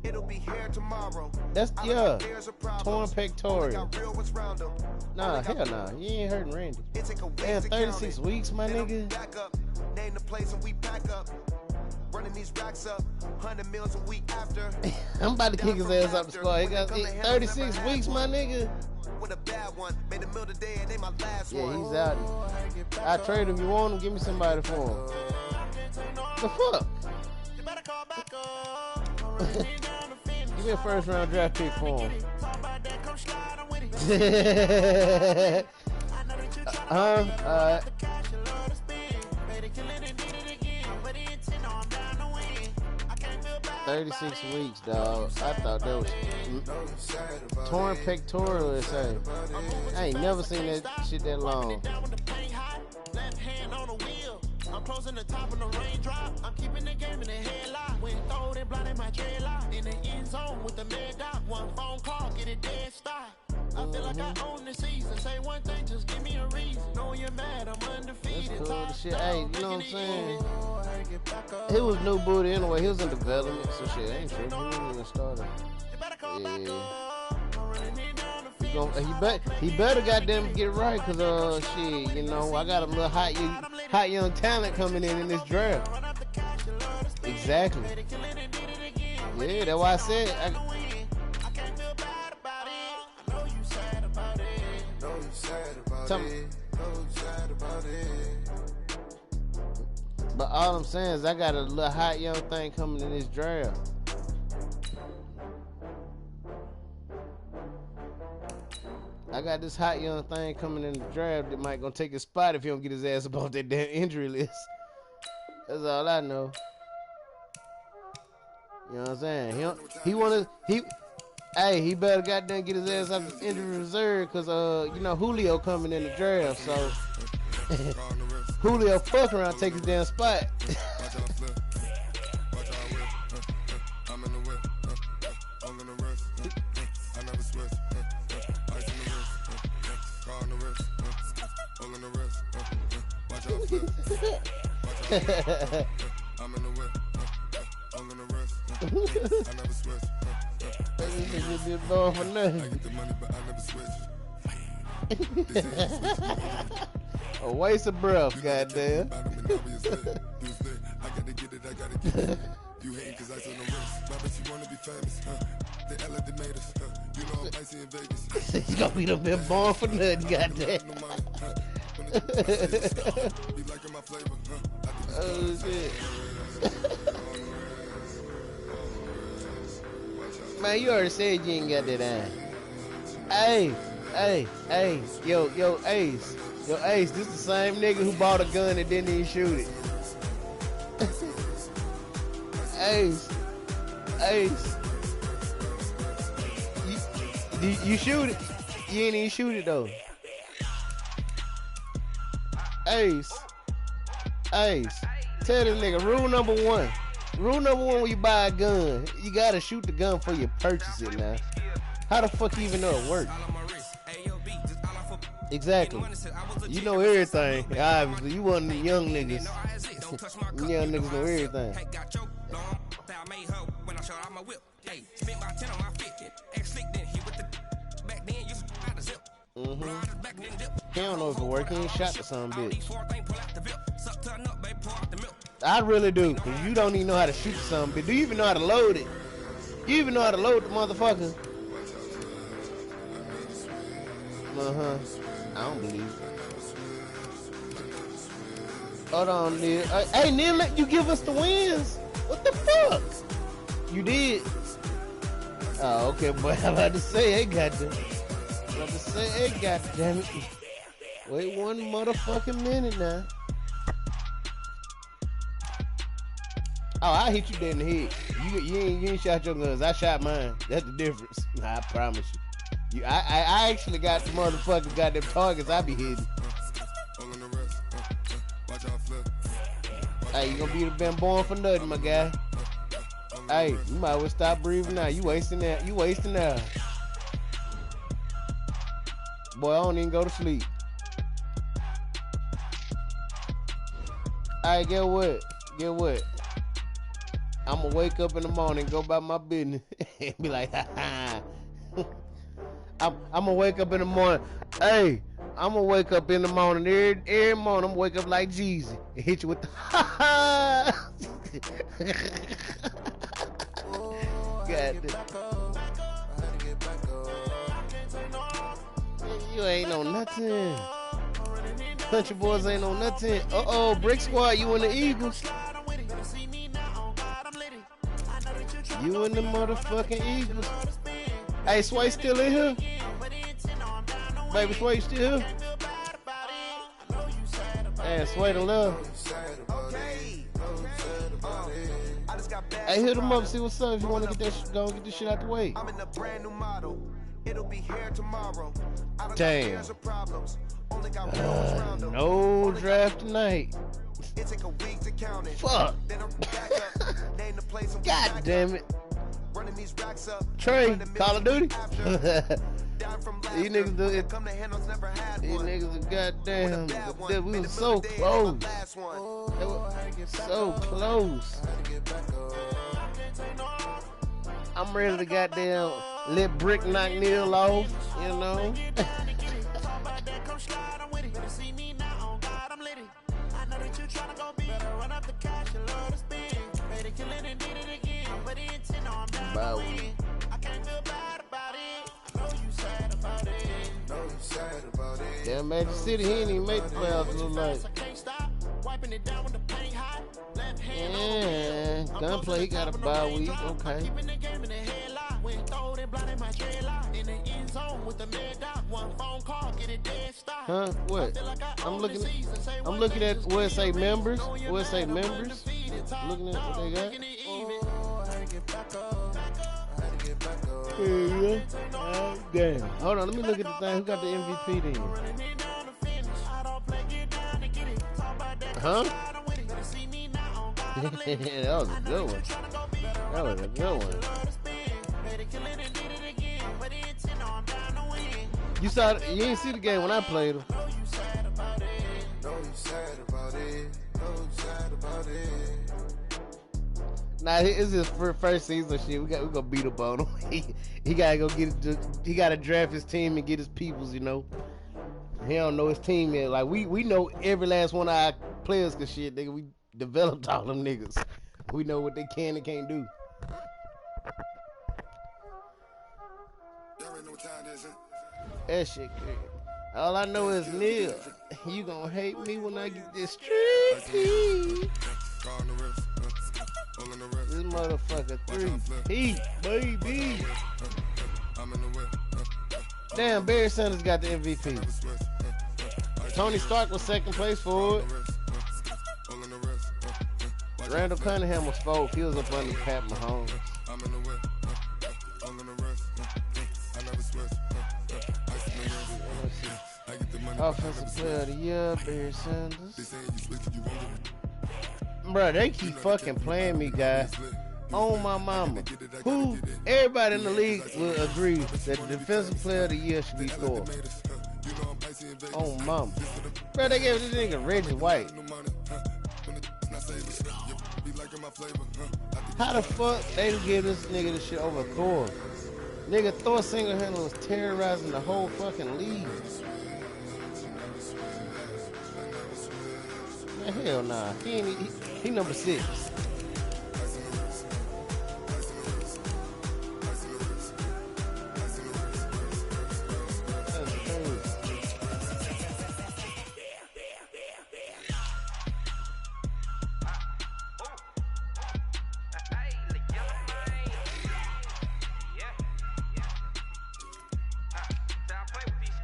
It'll be here tomorrow. That's, yeah, torn pectoral. Real what's round 'em. Nah, hell nah. You ain't hurting Randy. It take a Damn, ways to 36 count it. weeks, my Then I'm nigga. back up. Name the place and we pack up. Running these racks up. 100 meals a week after. I'm about to kick his ass up the squad. He got 36 weeks, my nigga. With a bad one. Made a meal today and they my last Yeah, one. he's out. I trade him. You want him? Give me somebody for him. The fuck? Give me a first round draft pick for him. Huh? 36 weeks, dog. I thought that was torn pectoral or something. I ain't never seen that shit that long. I'm closing the top of the raindrop. I'm keeping the game in the headlock. When throwed and blinded my dreadlock. In the end zone with the mad dot. One phone call, get it dead stop. I feel like I own the season. Say one thing, just give me a reason. Knowing you're mad, I'm undefeated. That's cool. Shit, hey, you know what I'm saying? He was new booty anyway. He was in development, so shit, ain't true. He wasn't even started. Yeah. He better goddamn get it right, cause shit, you know, I got a little hot young talent coming in this draft. Exactly. Yeah, that's why I said. But all I'm saying is I got a little hot young thing coming in this draft. I got this hot young thing coming in the draft that might gonna take his spot if he don't get his ass up off that damn injury list. That's all I know. You know what I'm saying? He better goddamn get his ass off the injury reserve, cause you know Julio coming in the draft, so Julio fuck around, take his damn spot. Going for nothing. A waste of breath, goddamn. You hate cause I said no risk. My bitch, you wanna be famous, The Ella tomatoes, you know I'm icy in Vegas. You gonna be the been born for nothing, goddamn. Be liking my flavor, Oh shit. Man, you already said you ain't got that eye. Hey, yo, Ace. Yo, Ace, this the same nigga who bought a gun and didn't even shoot it. Ace. You shoot it. You ain't even shoot it though. Ace. Tell this nigga, rule number one when you buy a gun, you gotta shoot the gun before you purchase it now. How the fuck you even know it works? Exactly. You know everything. Obviously, you one of the young niggas. Young niggas know everything. He don't know if it works. He ain't shot the son of a bitch. I really do, because you don't even know how to shoot the son of a bitch. Do you even know how to load it? You even know how to load the motherfucker? I don't believe it. Hold on, Neil. Hey, Neil, let you give us the wins. What the fuck? You did? Oh, okay, boy. I'm about to say, hey, goddamn. Damn it. Wait one motherfucking minute now. Oh, I hit you dead in the head. You ain't shot your guns. I shot mine. That's the difference. I promise you. I actually got the motherfuckers got them targets I be hitting. Hey, you gonna been born for nothing, my guy. Hey, you might as well stop breathing now. You wasting that. Boy, I don't even go to sleep. Alright, get what? I'ma wake up in the morning, go about my business, and be like, ha. I'ma wake up in the morning. Hey, I'ma wake up in the morning. Every morning, I'ma wake up like Jeezy and hit you with the ha. God damn. You ain't on nothing. Country boys ain't on nothing. Brick Squad, you in the Eagles. You in the motherfucking Eagles. Hey, Sway still in here? Baby Sway still here? Hey, Sway to love. Hey, hit him up, see what's up. If you want to get that, go and get this shit out the way. I'm in a brand new model. It'll be here tomorrow. Damn. No draft tonight. It take a week to count it. Fuck. Then I'm back up. Name the place I'm God back damn it. Running these racks up. Trey, Call of Duty. Down from These niggas do it. Come to handles, never had These one. niggas are goddamn. We was so close. They were so close. I'm ready to goddamn let Brick knock Neil off, you know. Bowie. Damn, Magic City, he ain't even make the playoffs look like. Yeah, Gunplay, he got a bye week, okay. Huh? What? I'm looking at where it say members. Where it say members. Looking at what they got. Yeah. Damn. Hold on, let me look at the thing. Who got the MVP then? Huh? That was a good one. That was a good one. You ain't see the game when I played him. Nah, it's his first season shit. We gonna beat up on him. He gotta go get it. He gotta draft his team and get his peoples. You know, he don't know his team yet. Like we know every last one of our players. Cause shit, nigga, we developed all them niggas. We know what they can and can't do. That shit crazy. All I know is Neil. You gonna hate me when I get this tricky. This motherfucker 3-P, baby. Damn, Barry Sanders got the MVP. Tony Stark was second place for it. Randall Cunningham was fourth. He was up under Pat Mahomes. Offensive player of the year, Barry Sanders. Bro, they keep fucking playing me, guys. On my mama. Everybody in the league will agree that the defensive player of the year should be Thor. On mama. Bro, they gave this nigga Reggie White. How the fuck they give this nigga this shit over Thor? Nigga, Thor single-handedly was terrorizing the whole fucking league. Man, hell nah. He number 6.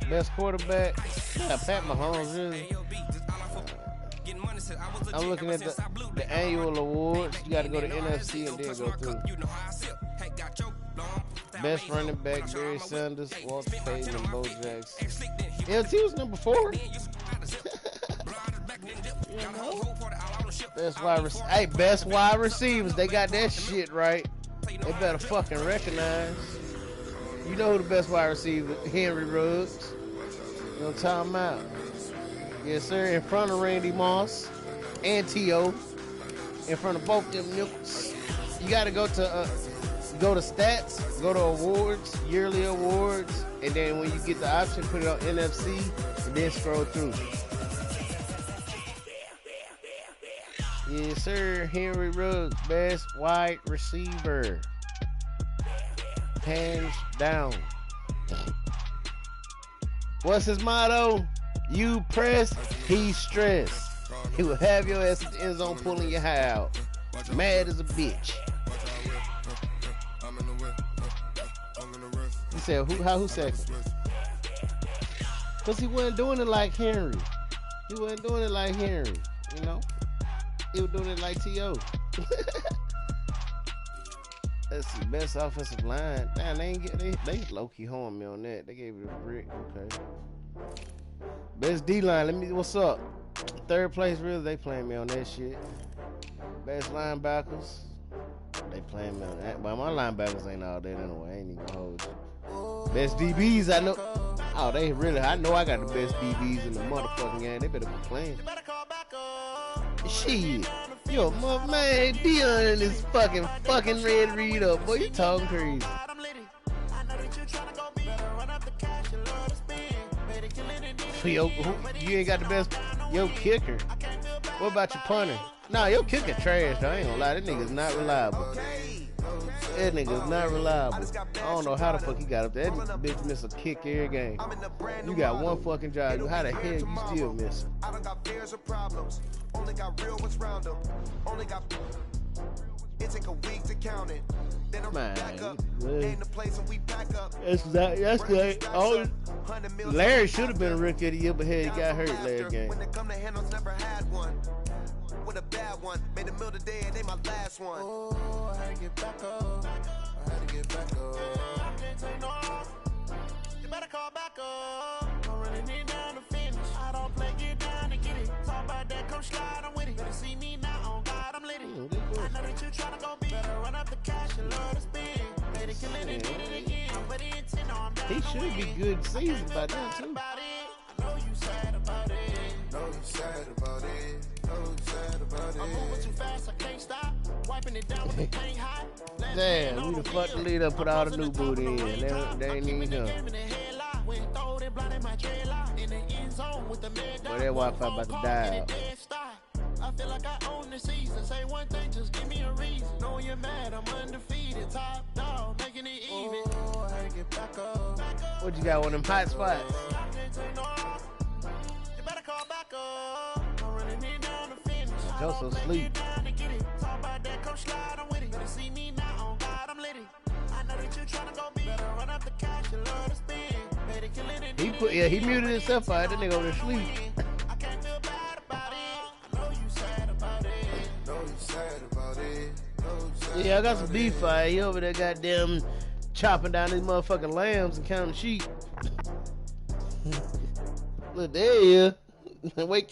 Best quarterback, yeah, Pat Mahomes, really. I'm looking at the annual awards. You got to go to NFC and then go through. Best running back, Barry Sanders, Walter Payton, and Bo Jackson. LT was number 4. You know? Best wide receivers. They got that shit right. They better fucking recognize. You know who the best wide receiver? Henry Ruggs. You know what I'm talking about? Yes, sir. In front of Randy Moss and T.O. In front of both them nipples. You got to go to stats, go to awards, yearly awards, and then when you get the option, put it on NFC, and then scroll through. Yes, sir. Henry Ruggs, best wide receiver. Hands down. What's his motto? You press, he stress. He will have your ass at the end zone pulling your hair out. Mad as a bitch. He said, who second? Because he wasn't doing it like Henry. He wasn't doing it like Henry, you know. He was doing it like T.O. Let's see, best offensive line. Damn, they low-key harmed me on that. They gave it a brick, okay. Best D-line, what's up? Third place, really, they playing me on that shit. Best linebackers, they playing me on that. But my linebackers ain't all that anyway. I ain't even gonna hold you. Best DBs, I know. Oh, I know I got the best DBs in the motherfucking game. They better be playing. Shit. Yo, man, Dion and this fucking red read up. Boy, you talking crazy. Yo, you ain't got the best. Yo, kicker. What about your punter? Nah, your kicker trash, though. I ain't gonna lie. That nigga's not reliable. That nigga's not reliable. I don't know how the fuck he got up there. That bitch miss a kick every game. You got one fucking job. How the hell you still missing? I don't got fears or problems. Only got real ones round them. Only got. It take a week to count it. Then I'm back up. Ain't the place when we pack up. That's good. Oh, Larry should have been a rookie of the year, but he got hurt last game. When it come to handles, never had one. With a bad one, made a meal today and they my last one. Oh, I had to get back up. I had to get back up. I can't take no off. You better call back up. I'm running it down to finish. I don't play, get down to get it. Talk about that, come slide, I'm with it. Better see me now, on God, I'm lit it. I know that you tryna go big. Better run up the cash and love to spend. Better kill it and get it again. But intent on he should be good season by then, too. I know you sad about it. Know you sad about it. I'm moving too fast, I can't stop. Wiping it down with the paint hot. Damn, we the fuck the lead up, put all the new booty in. They ain't even done. Boy, that Wi-Fi about to die out. I feel like I own the season. Say one thing, just give me a reason. Knowing you're mad, I'm undefeated. Top dog, making it even. Oh, I get back up. What you got, one of them hot spots? You better call back up. I'm running it down to finish. Joseph sleep. Talk about that, come slide, I'm with it. Better see me now, on God, I'm lit it. I know that you tryna go big. Better run up the cash, you love to spend. Better kill it and he muted himself out. That nigga over there sleep. I can't feel bad about it. Know you sad about it. Know you sad about it. Yeah, I got some beef fire. He over there goddamn chopping down these motherfucking lambs and counting sheep. Look, there you. Wake your